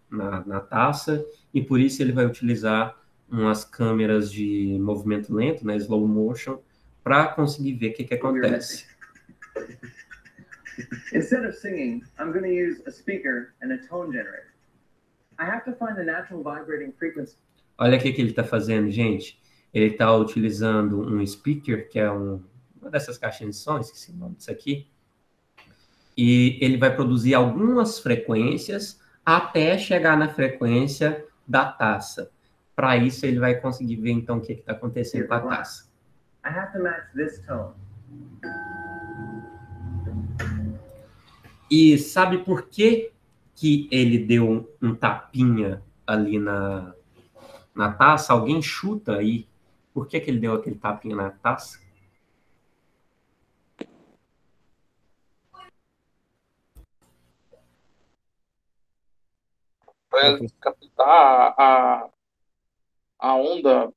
na taça, e por isso ele vai utilizar umas câmeras de movimento lento, né, slow motion, para conseguir ver o que acontece. Instead of singing, I'm going to use a speaker and a tone generator. I have to find the natural vibrating frequency. Olha o que ele está fazendo, gente. Ele está utilizando um speaker, que é uma dessas caixinhas de som, esqueci o nome disso aqui, e ele vai produzir algumas frequências até chegar na frequência da taça. Para isso, ele vai conseguir ver, então, o que está acontecendo com a taça. I have to match this tone. E sabe por que ele deu um tapinha ali na taça? Alguém chuta aí. Por que ele deu aquele tapinha na taça? Para captar a onda,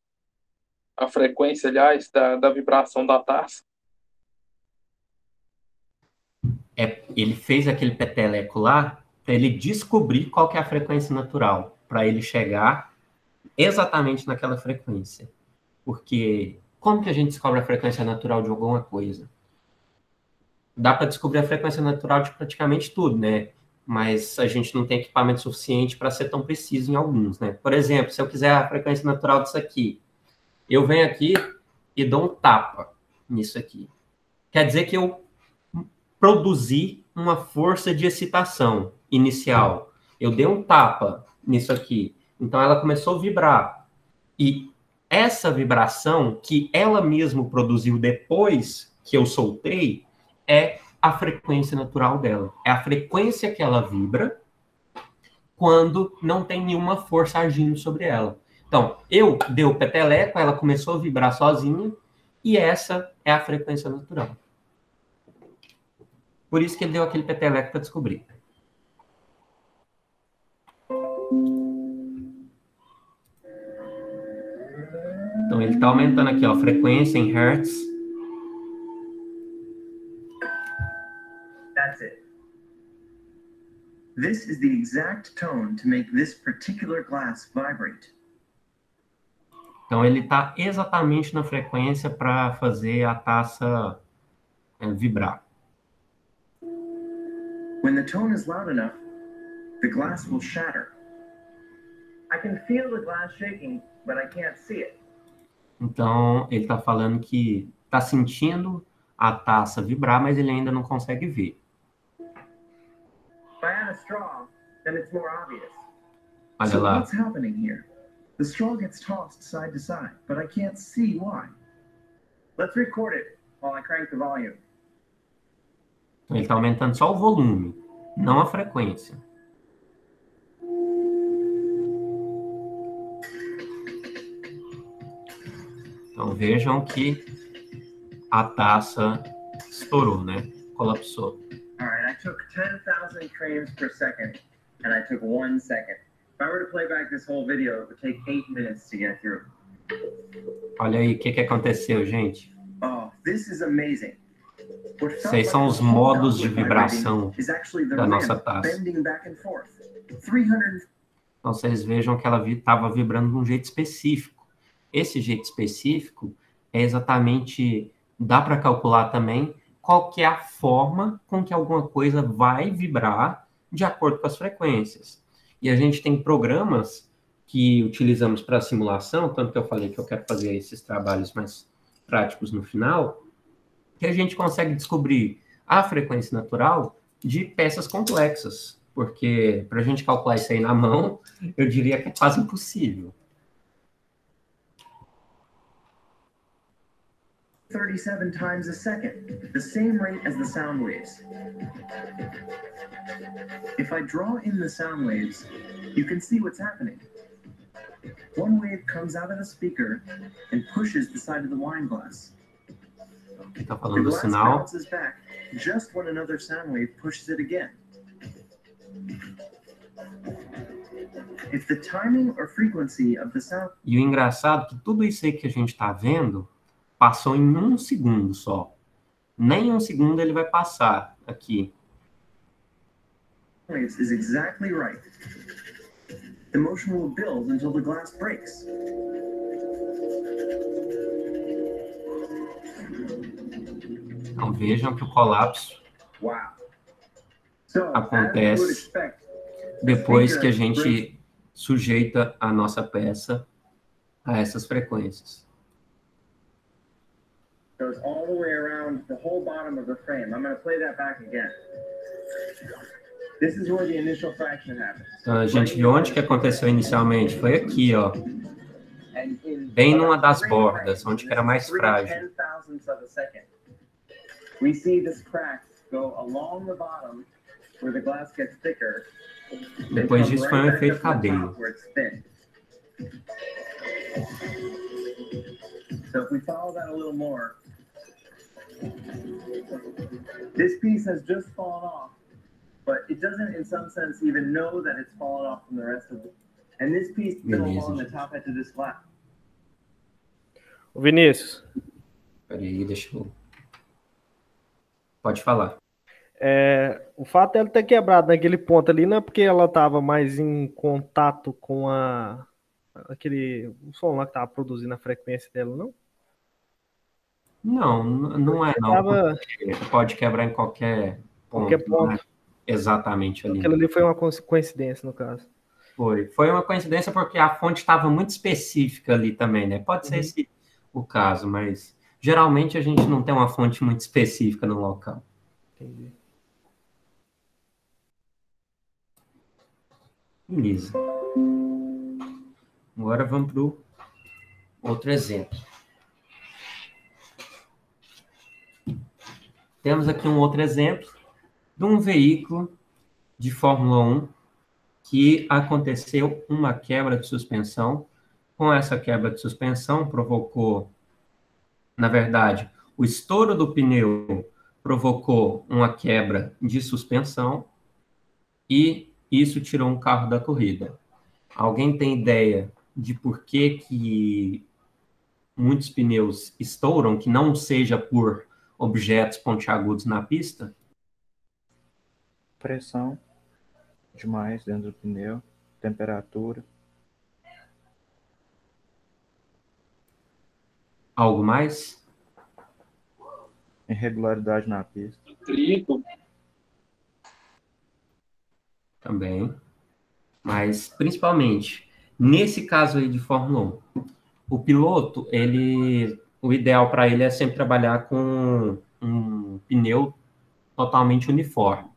a frequência, aliás, da vibração da taça. Ele fez aquele peteleco lá para ele descobrir qual que é a frequência natural, para ele chegar exatamente naquela frequência. Porque como que a gente descobre a frequência natural de alguma coisa? Dá para descobrir a frequência natural de praticamente tudo, né? Mas a gente não tem equipamento suficiente para ser tão preciso em alguns, né? Por exemplo, se eu quiser a frequência natural disso aqui, eu venho aqui e dou um tapa nisso aqui. Quer dizer que eu produzi uma força de excitação inicial. Eu dei um tapa nisso aqui. Então, ela começou a vibrar. E essa vibração que ela mesma produziu depois que eu soltei é a frequência natural dela. É a frequência que ela vibra quando não tem nenhuma força agindo sobre ela. Então, eu dei o peteleco, ela começou a vibrar sozinha, e essa é a frequência natural. Por isso que ele deu aquele peteleco para descobrir. Então, ele está aumentando aqui, ó, a frequência em hertz. That's it. This is the exact tone to make this particular glass vibrate. Então, ele está exatamente na frequência para fazer a taça vibrar. When the tone is loud enough, the glass will shatter. I can feel the glass shaking, but I can't see it. Então, ele está falando que está sentindo a taça vibrar, mas ele ainda não consegue ver. If I add a straw, then it's more obvious. Olha So lá. what's happening here? The straw gets tossed side to side, but I can't see why. Let's record it while I crank the volume. Então, ele está aumentando só o volume, não a frequência. Então, vejam que a taça estourou, né? Colapsou. All right, I took 10,000 frames per second, and I took 1 second. If I were to play back this whole video, it would take 8 minutes to get through. Olha aí o que aconteceu, gente. Oh, this is amazing. Esses são os modos de vibração da nossa taça. Então, vocês vejam que ela estava vibrando de um jeito específico. Esse jeito específico é exatamente... Dá para calcular também qual que é a forma com que alguma coisa vai vibrar de acordo com as frequências. E a gente tem programas que utilizamos para simulação, tanto que eu falei que eu quero fazer esses trabalhos mais práticos no final, que a gente consegue descobrir a frequência natural de peças complexas, porque para a gente calcular isso aí na mão, eu diria que é quase impossível. 37 times a second, the same rate as the sound waves. If I draw in the sound waves, you can see what's happening. One wave comes out of the speaker and pushes the side of the wine glass. Aqui está The falando do glass sinal. bounces back just when another sound wave pushes it again. If the timing or frequency of the sound E o engraçado é que tudo isso aí que a gente está vendo passou em 1 segundo só. Nem 1 segundo ele vai passar aqui. waves is exactly right, The motion will build until the glass breaks. Então vejam que o colapso acontece depois que a gente sujeita a nossa peça a essas frequências. Goes all the way around the whole bottom of the frame. I'm going to play that back again. This is where the initial fraction happens. Então a gente viu onde que aconteceu inicialmente, foi aqui, ó. Bem numa das bordas, onde que era mais frágil. We see this crack go along the bottom where the glass gets thicker. Depois disso foi um efeito cadeia. So if we follow that a little more, this piece has just fallen off, but it doesn't, in some sense, even know that it's fallen off from the rest of it. And this piece fell along the top edge of this glass. O Vinícius. Peraí, deixa eu... Pode falar. O fato dela ter quebrado naquele ponto ali não é porque ela estava mais em contato com o som lá que estava produzindo a frequência dela, não? Não é, não. Pode quebrar em qualquer ponto. Qualquer ponto. É exatamente ali. Aquilo ali foi uma coincidência, no caso. Foi uma coincidência porque a fonte estava muito específica ali também, né? Pode ser esse o caso, mas geralmente a gente não tem uma fonte muito específica no local. Entendi. Beleza. Agora vamos para o outro exemplo. Temos aqui um outro exemplo de um veículo de Fórmula 1 que aconteceu uma quebra de suspensão. Com essa quebra de suspensão provocou, na verdade, o estouro do pneu provocou uma quebra de suspensão e isso tirou um carro da corrida. Alguém tem ideia de por que muitos pneus estouram, que não seja por objetos pontiagudos na pista? Pressão demais dentro do pneu, temperatura. Algo mais? Irregularidade na pista. Atrito. Também. Mas, principalmente, nesse caso aí de Fórmula 1, o piloto, o ideal para ele é sempre trabalhar com um pneu totalmente uniforme,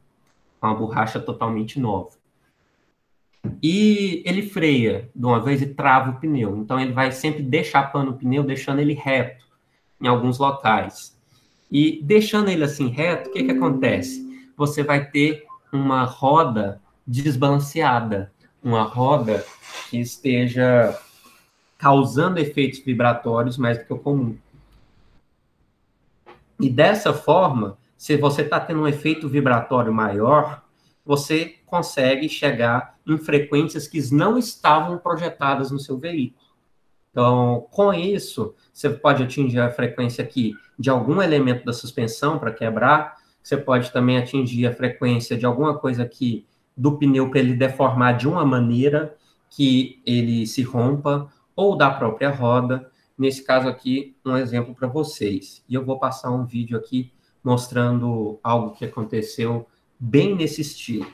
com uma borracha totalmente nova. E ele freia de uma vez e trava o pneu. Então, ele vai sempre deixapando o pneu, deixando ele reto em alguns locais. E deixando ele assim reto, o que acontece? Você vai ter uma roda desbalanceada, uma roda que esteja causando efeitos vibratórios mais do que o comum. E dessa forma, se você está tendo um efeito vibratório maior, você consegue chegar em frequências que não estavam projetadas no seu veículo. Então, com isso, você pode atingir a frequência aqui de algum elemento da suspensão para quebrar, você pode também atingir a frequência de alguma coisa aqui do pneu para ele deformar de uma maneira que ele se rompa, ou da própria roda. Nesse caso aqui, um exemplo para vocês. E eu vou passar um vídeo aqui mostrando algo que aconteceu bem nesse estilo.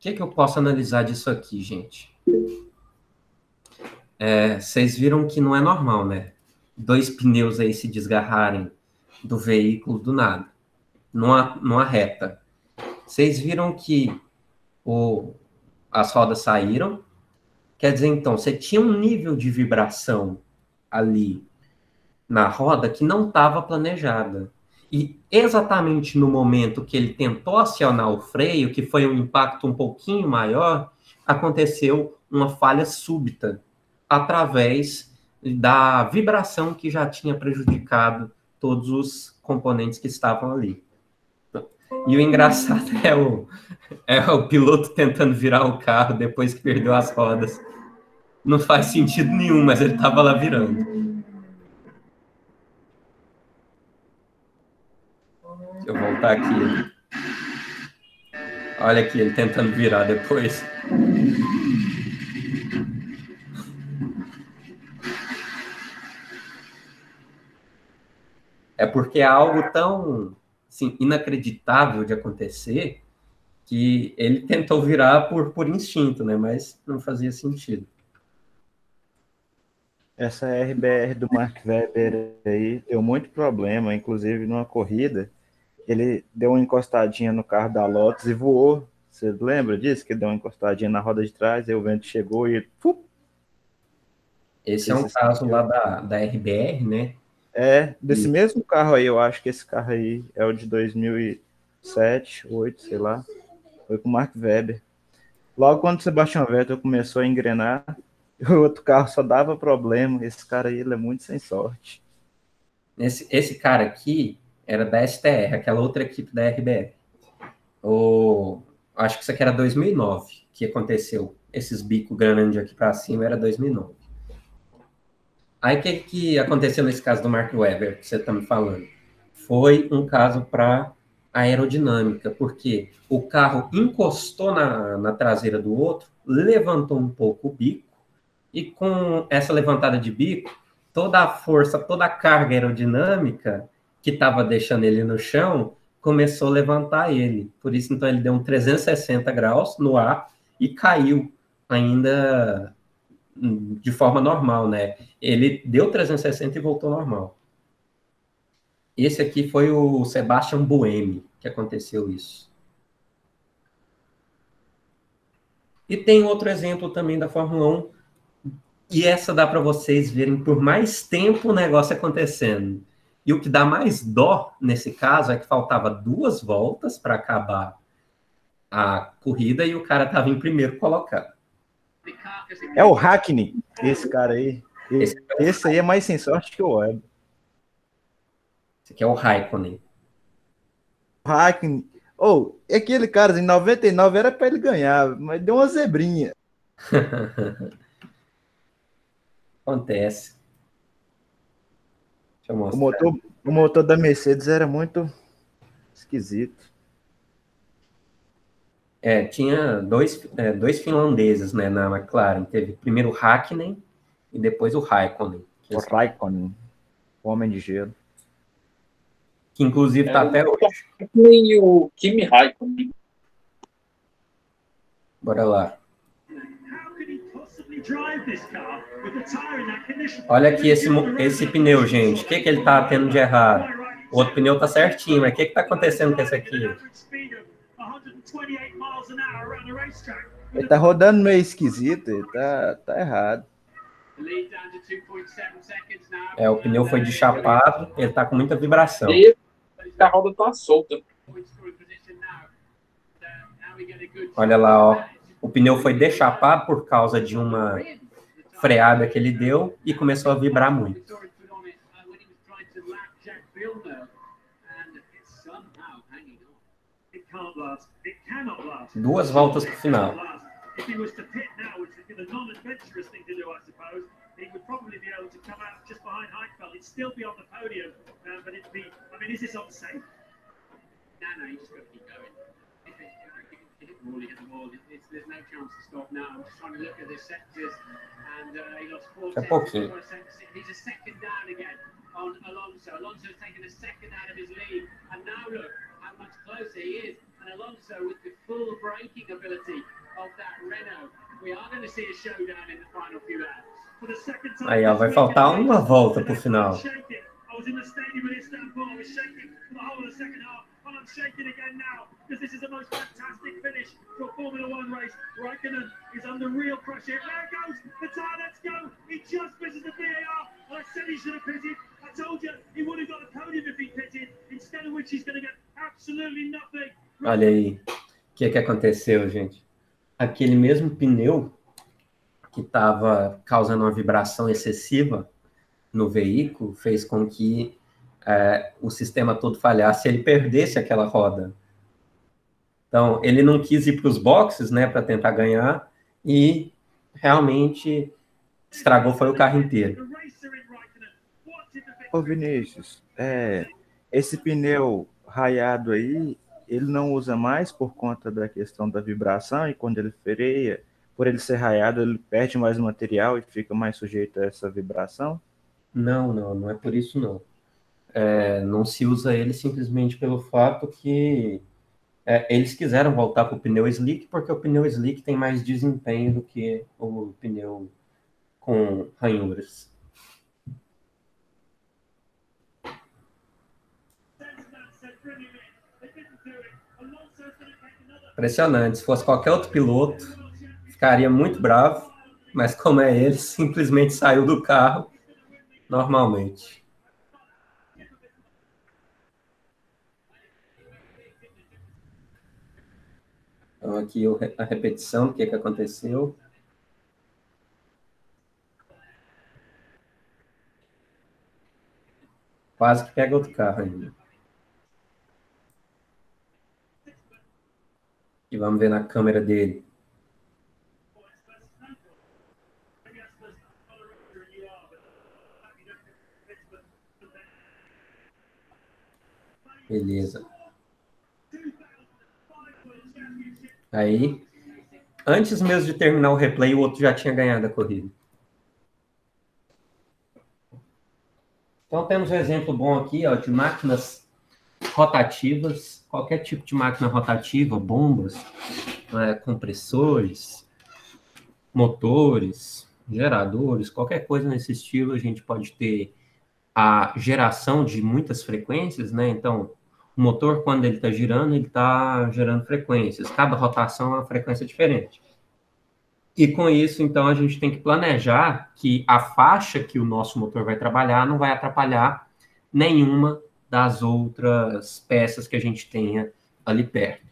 O que eu posso analisar disso aqui, gente? Vocês viram que não é normal, né? 2 pneus aí se desgarrarem do veículo do nada, numa reta. Vocês viram que as rodas saíram? Quer dizer, então, você tinha um nível de vibração ali na roda que não estava planejada. E exatamente no momento que ele tentou acionar o freio, que foi um impacto um pouquinho maior, aconteceu uma falha súbita através da vibração que já tinha prejudicado todos os componentes que estavam ali. E o engraçado é o piloto tentando virar o carro depois que perdeu as rodas. Não faz sentido nenhum, mas ele estava lá virando. Deixa eu voltar aqui. Olha aqui, ele tentando virar depois. É porque é algo tão assim, inacreditável de acontecer que ele tentou virar por instinto, né? Mas não fazia sentido. Essa RBR do Mark Webber aí deu muito problema, inclusive numa corrida. Ele deu uma encostadinha no carro da Lotus e voou. Você lembra disso? Que deu uma encostadinha na roda de trás, aí o vento chegou e... Esse é um caso lá da RBR, né? É, desse mesmo carro aí, eu acho que esse carro aí é o de 2007, 2008, sei lá. Foi com o Mark Webber. Logo quando o Sebastian Vettel começou a engrenar, o outro carro só dava problema. Esse cara aí, ele é muito sem sorte. Esse cara aqui era da STR, aquela outra equipe da RBR. Acho que isso aqui era 2009 que aconteceu. Esses bicos grandes aqui para cima era 2009. Aí o que aconteceu nesse caso do Mark Webber, que você está me falando? Foi um caso para aerodinâmica, porque o carro encostou na traseira do outro, levantou um pouco o bico, e com essa levantada de bico, toda a força, toda a carga aerodinâmica que estava deixando ele no chão, começou a levantar ele. Por isso, então, ele deu um 360 graus no ar e caiu ainda de forma normal, né? Ele deu 360 e voltou normal. Esse aqui foi o Sebastian Buemi que aconteceu isso. E tem outro exemplo também da Fórmula 1, e essa dá para vocês verem por mais tempo o negócio acontecendo. E o que dá mais dó nesse caso é que faltava 2 voltas para acabar a corrida e o cara estava em primeiro colocado. É o Hackney, esse cara aí. Esse aí é mais sem sorte que o Web. Esse aqui é o Raikkonen. Hackney. Aquele cara em 99 era para ele ganhar, mas deu uma zebrinha. Acontece. Deixa eu mostrar. O motor da Mercedes era muito esquisito. Tinha dois finlandeses, né, na McLaren. Teve primeiro o Hakkinen e depois o Raikkonen. O Raikkonen, o homem de gelo. Que inclusive está até hoje. E o Kimi Raikkonen. Bora lá. Olha aqui esse pneu, gente. O que ele está tendo de errado? O outro pneu está certinho, mas o que está acontecendo com esse aqui? Ele tá rodando meio esquisito, ele tá errado. O pneu foi de chapado, ele tá com muita vibração. E a roda tá solta. Olha lá, ó. O pneu foi deixapado por causa de uma freada que ele deu e começou a vibrar muito. 2 voltas pro final. É pouquinho. On Alonso. Alonso's taken a second out of his lead, and now look how much closer he is. And Alonso with the full braking ability of that Renault. We are going to see a showdown in the final few laps. Aí, ó, vai faltar uma volta pro final. I was in the stadium in Istanbul. I was shaking for the whole of the second half, and I'm shaking again now because this is the most fantastic finish to a Formula One race. Raikkonen is under real pressure. There it goes. The tire lets go. He just misses the VAR. And I said he should have pitted. I told you he would have got a podium if he pitted. Instead of which he's going to get absolutely nothing. Olha aí. O que aconteceu, gente? aquele mesmo pneu que estava causando uma vibração excessiva no veículo fez com que o sistema todo falhasse e ele perdesse aquela roda. Então, ele não quis ir para os boxes, né, para tentar ganhar, e realmente estragou foi o carro inteiro. Ô Vinícius, esse pneu raiado aí, ele não usa mais por conta da questão da vibração, e quando ele freia, por ele ser raiado, ele perde mais material e fica mais sujeito a essa vibração? Não é por isso não. Não se usa ele simplesmente pelo fato que eles quiseram voltar para o pneu slick, porque o pneu slick tem mais desempenho do que o pneu com ranhuras. Impressionante. Se fosse qualquer outro piloto, ficaria muito bravo, mas como é ele, simplesmente saiu do carro normalmente. Então, aqui a repetição do que aconteceu. Quase que pega outro carro ainda. E vamos ver na câmera dele. Beleza. Aí, antes mesmo de terminar o replay, o outro já tinha ganhado a corrida. Então, temos um exemplo bom aqui, ó, de máquinas rotativas, qualquer tipo de máquina rotativa, bombas, compressores, motores, geradores, qualquer coisa nesse estilo, a gente pode ter a geração de muitas frequências, né? Então, o motor, quando ele está girando, ele está gerando frequências. Cada rotação é uma frequência diferente. E com isso, então, a gente tem que planejar que a faixa que o nosso motor vai trabalhar não vai atrapalhar nenhuma das outras peças que a gente tenha ali perto.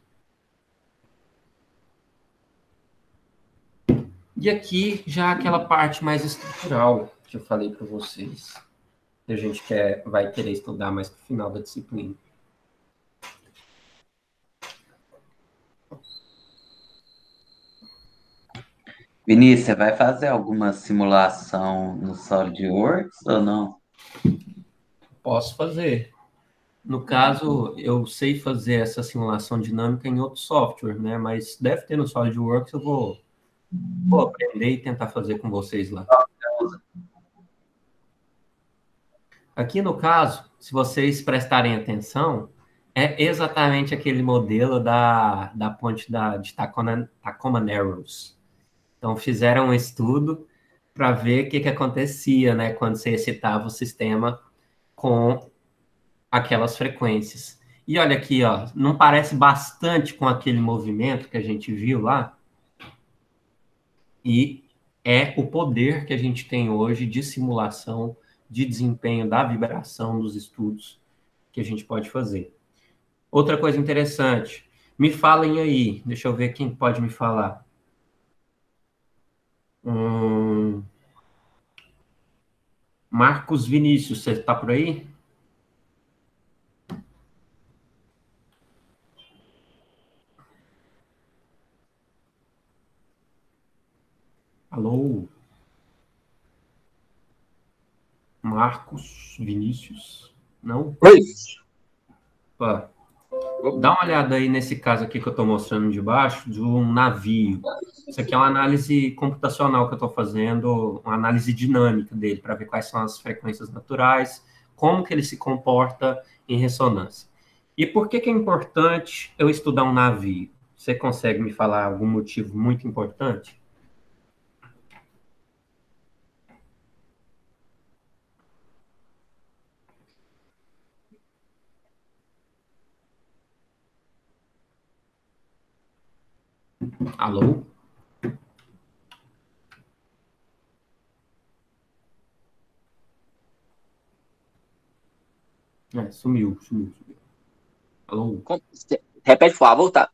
E aqui, já aquela parte mais estrutural que eu falei para vocês, que a gente vai querer estudar mais para o final da disciplina. Vinícius, você vai fazer alguma simulação no SolidWorks ou não? Posso fazer. No caso, eu sei fazer essa simulação dinâmica em outro software, né? Mas deve ter no SolidWorks, eu vou aprender e tentar fazer com vocês lá. Aqui no caso, se vocês prestarem atenção, é exatamente aquele modelo da ponte de Tacoma Narrows. Então, fizeram um estudo para ver o que acontecia, né, quando você excitava o sistema com aquelas frequências. E olha aqui, ó, não parece bastante com aquele movimento que a gente viu lá? E é o poder que a gente tem hoje de simulação, de desempenho da vibração dos estudos que a gente pode fazer. Outra coisa interessante, me falem aí, deixa eu ver quem pode me falar. Marcos Vinícius, você está por aí? Alô? Marcos Vinícius? Não? Oi. Opa. Dá uma olhada aí nesse caso aqui que eu estou mostrando de baixo, de um navio. Isso aqui é uma análise computacional que eu estou fazendo, uma análise dinâmica dele, para ver quais são as frequências naturais, como que ele se comporta em ressonância. E por que é importante eu estudar um navio? Você consegue me falar algum motivo muito importante? Alô? Sumiu. Alô? Repete, por favor, tá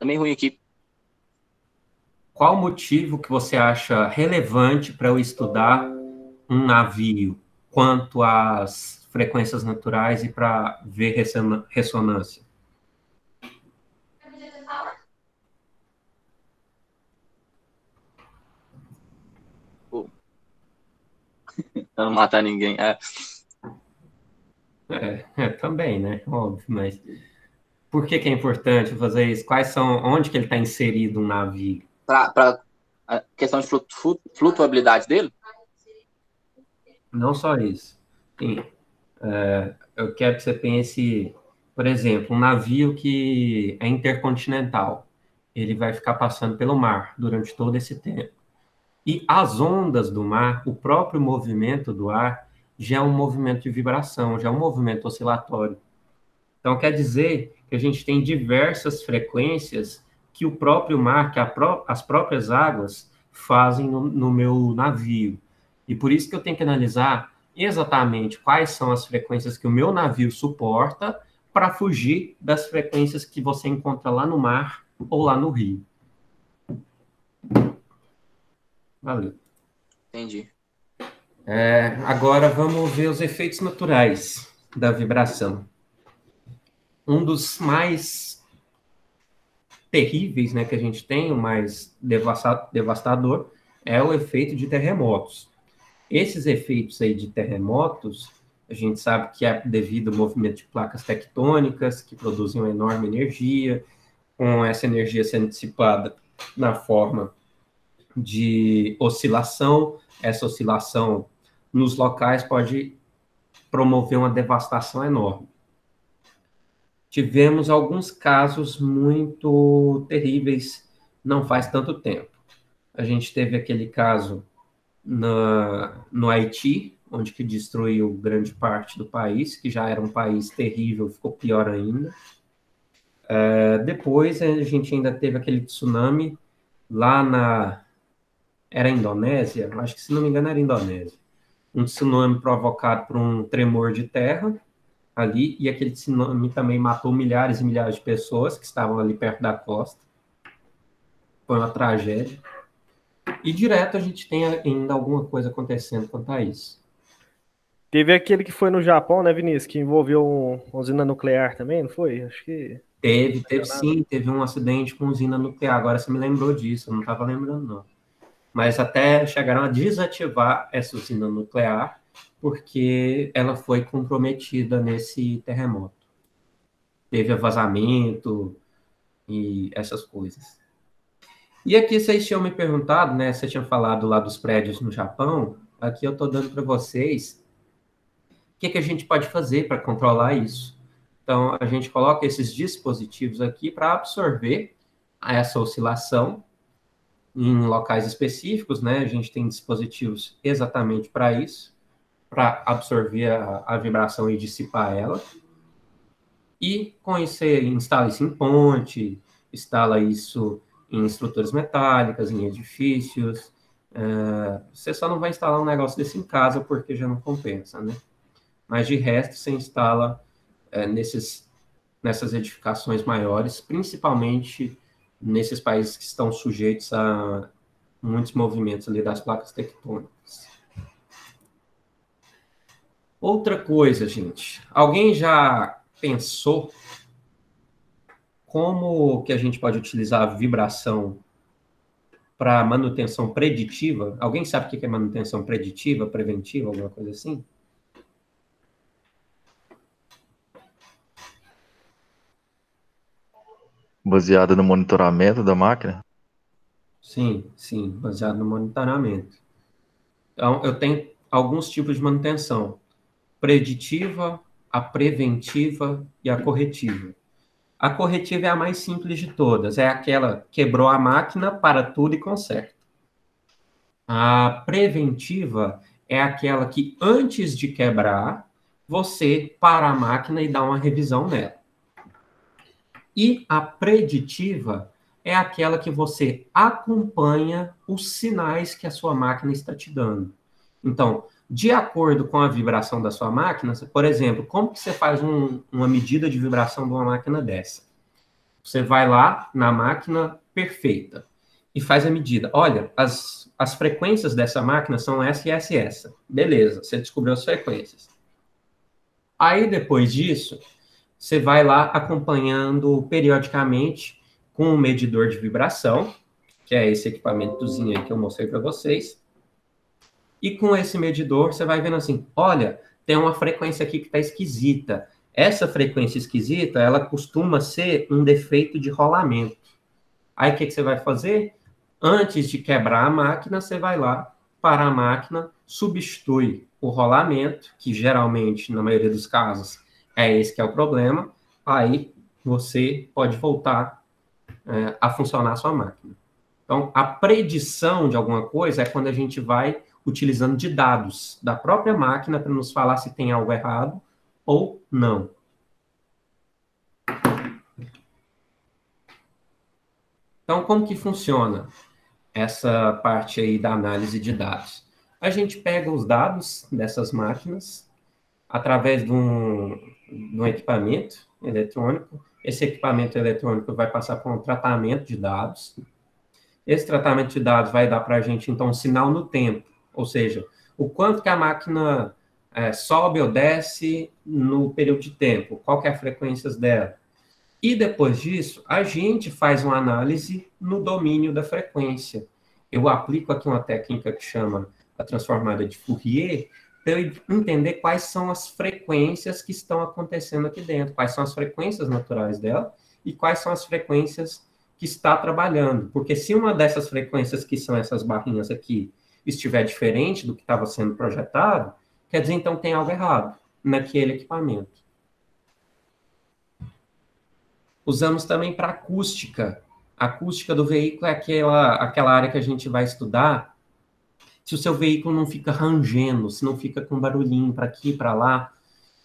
meio ruim aqui. qual motivo que você acha relevante para eu estudar um navio quanto às frequências naturais e para ver ressonância? Pra não matar ninguém. Também, né? Óbvio, mas por que é importante fazer isso? Onde que ele está inserido um navio? Para a questão de flutuabilidade dele? Não só isso. Sim, eu quero que você pense, por exemplo, um navio que é intercontinental. Ele vai ficar passando pelo mar durante todo esse tempo. E as ondas do mar, o próprio movimento do ar, já é um movimento de vibração, já é um movimento oscilatório. Então, quer dizer que a gente tem diversas frequências que o próprio mar, que as próprias águas fazem no meu navio. E por isso que eu tenho que analisar exatamente quais são as frequências que o meu navio suporta para fugir das frequências que você encontra lá no mar ou lá no rio. Valeu. Entendi. Agora vamos ver os efeitos naturais da vibração. Um dos mais terríveis, né, que a gente tem, o mais devastador, é o efeito de terremotos. Esses efeitos aí de terremotos, a gente sabe que é devido ao movimento de placas tectônicas, que produzem uma enorme energia, com essa energia sendo dissipada na forma de oscilação. Essa oscilação nos locais pode promover uma devastação enorme. Tivemos alguns casos muito terríveis não faz tanto tempo. A gente teve aquele caso no Haiti, onde que destruiu grande parte do país, que já era um país terrível, ficou pior ainda. Depois a gente ainda teve aquele tsunami lá era Indonésia? Acho que, se não me engano, era Indonésia. Um tsunami provocado por um tremor de terra ali, e aquele tsunami também matou milhares e milhares de pessoas que estavam ali perto da costa. Foi uma tragédia. E direto a gente tem ainda alguma coisa acontecendo quanto a isso. Teve aquele que foi no Japão, né, Vinícius? Que envolveu uma usina nuclear também, não foi? Acho que... Teve sim, teve um acidente com usina nuclear. Agora você me lembrou disso, eu não estava lembrando, não. Mas até chegaram a desativar essa usina nuclear, porque ela foi comprometida nesse terremoto. Teve vazamento e essas coisas. E aqui vocês tinham me perguntado, né? Você tinha falado lá dos prédios no Japão. Aqui eu estou dando para vocês o que a gente pode fazer para controlar isso. Então, a gente coloca esses dispositivos aqui para absorver essa oscilação em locais específicos, né? A gente tem dispositivos exatamente para isso, para absorver a vibração e dissipar ela. E com isso você instala isso em ponte, instala isso em estruturas metálicas, em edifícios. Você só não vai instalar um negócio desse em casa, porque já não compensa, né? Mas de resto, você instala nessas edificações maiores, principalmente nesses países que estão sujeitos a muitos movimentos ali das placas tectônicas. Outra coisa, gente. Alguém já pensou como que a gente pode utilizar a vibração para manutenção preditiva? Alguém sabe o que é manutenção preditiva, preventiva, alguma coisa assim? Baseada no monitoramento da máquina? Sim, baseado no monitoramento. Então, eu tenho alguns tipos de manutenção: preditiva, a preventiva e a corretiva. A corretiva é a mais simples de todas, é aquela quebrou a máquina, para tudo e conserta. A preventiva é aquela que, antes de quebrar, você para a máquina e dá uma revisão nela. E a preditiva é aquela que você acompanha os sinais que a sua máquina está te dando. Então, de acordo com a vibração da sua máquina, por exemplo, como que você faz uma medida de vibração de uma máquina dessa? Você vai lá na máquina perfeita e faz a medida. Olha, as frequências dessa máquina são essa e essa e essa. Beleza, você descobriu as frequências. Aí, depois disso, você vai lá acompanhando periodicamente com um medidor de vibração, que é esse equipamentozinho aí que eu mostrei para vocês. E com esse medidor, você vai vendo assim, olha, tem uma frequência aqui que está esquisita. Essa frequência esquisita, ela costuma ser um defeito de rolamento. Aí, o que você vai fazer? Antes de quebrar a máquina, você vai lá, para a máquina, substitui o rolamento, que geralmente, na maioria dos casos, é esse que é o problema. Aí, você pode voltar a funcionar a sua máquina. Então, a predição de alguma coisa é quando a gente vai utilizando de dados da própria máquina para nos falar se tem algo errado ou não. Então, como que funciona essa parte aí da análise de dados? A gente pega os dados dessas máquinas através de um equipamento eletrônico. Esse equipamento eletrônico vai passar por um tratamento de dados. Esse tratamento de dados vai dar para a gente, então, um sinal no tempo. Ou seja, o quanto que a máquina sobe ou desce no período de tempo. Qual que é a frequência dela. E depois disso, a gente faz uma análise no domínio da frequência. Eu aplico aqui uma técnica que chama a transformada de Fourier, para eu entender quais são as frequências que estão acontecendo aqui dentro, quais são as frequências naturais dela e quais são as frequências que está trabalhando. Porque se uma dessas frequências, que são essas barrinhas aqui, estiver diferente do que estava sendo projetado, quer dizer, então, tem algo errado naquele equipamento. Usamos também para acústica. A acústica do veículo é aquela área que a gente vai estudar se o seu veículo não fica rangendo, se não fica com barulhinho para aqui e para lá,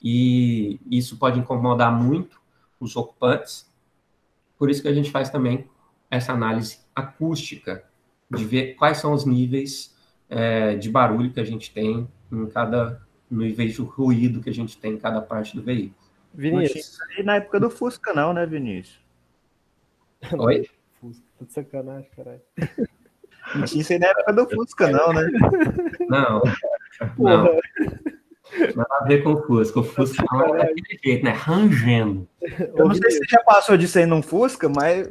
e isso pode incomodar muito os ocupantes. Por isso que a gente faz também essa análise acústica, de ver quais são os níveis de barulho que a gente tem em cada nível de ruído que a gente tem em cada parte do veículo. Vinícius, aí na época do Fusca não, né, Vinícius? Oi? Fusca, tudo sacanagem, caralho. Não tinha isso aí na época do Fusca não, né? Não. Nada a ver com o Fusca. O Fusca não é daquele jeito, né? Rangendo. Eu não sei se você já passou disso aí num Fusca, mas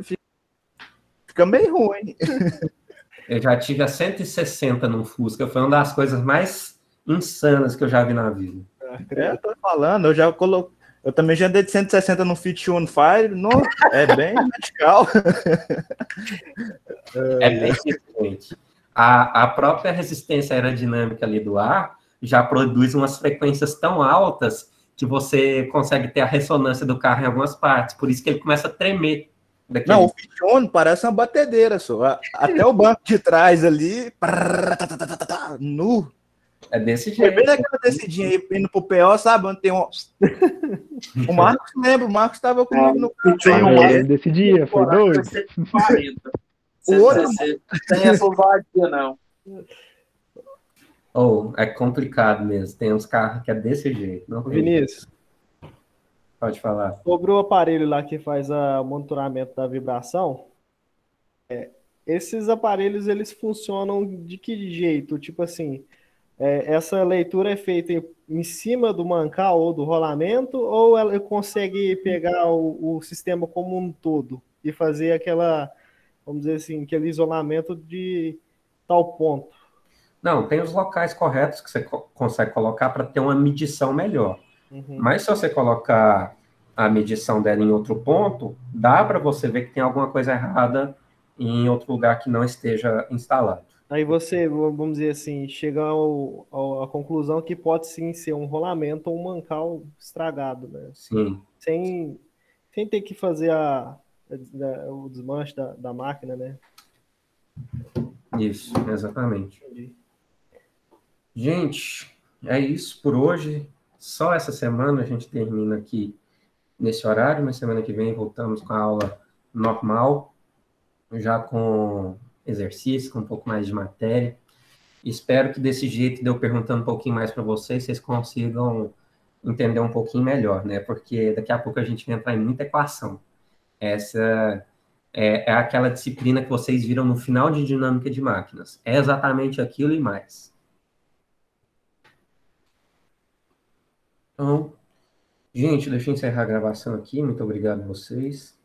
fica meio ruim. Eu já tive a 160 num Fusca. Foi uma das coisas mais insanas que eu já vi na vida. Eu tô falando, eu também já andei de 160 no Fit on Fire, é bem radical. É bem diferente. A própria resistência aerodinâmica ali do ar já produz umas frequências tão altas que você consegue ter a ressonância do carro em algumas partes. Por isso que ele começa a tremer. Não, o Fit on parece uma batedeira só. Até o banco de trás ali, nu. É desse Foi jeito. bem naquela descidinha aí, indo pro PO, sabe? Onde tem um... O Marcos lembra, o Marcos estava comigo no carro. Desse dia, foi doido. 40. O outro... Tem essa ousadia, não. É complicado mesmo. Tem uns carros que é desse jeito. Não tem Vinícius. jeito. Pode falar. Sobre o aparelho lá que faz o monitoramento da vibração, esses aparelhos, eles funcionam de que jeito? Tipo assim, essa leitura é feita em cima do mancal ou do rolamento, ou ela consegue pegar o sistema como um todo e fazer aquela, vamos dizer assim, aquele isolamento de tal ponto? Não, tem os locais corretos que você consegue colocar para ter uma medição melhor. Mas se você colocar a medição dela em outro ponto, dá para você ver que tem alguma coisa errada em outro lugar que não esteja instalado. Aí você, vamos dizer assim, chega à conclusão que pode sim ser um rolamento ou um mancal estragado, né? Sim. Sem ter que fazer o desmanche da máquina, né? Isso, exatamente. Entendi. Gente, é isso por hoje. Só essa semana a gente termina aqui nesse horário. Na semana que vem voltamos com a aula normal, já com exercício, com um pouco mais de matéria. Espero que desse jeito, de eu perguntando um pouquinho mais para vocês consigam entender um pouquinho melhor, né? Porque daqui a pouco a gente vai entrar em muita equação. Essa é aquela disciplina que vocês viram no final de dinâmica de máquinas. É exatamente aquilo e mais. Então, gente, deixa eu encerrar a gravação aqui. Muito obrigado a vocês.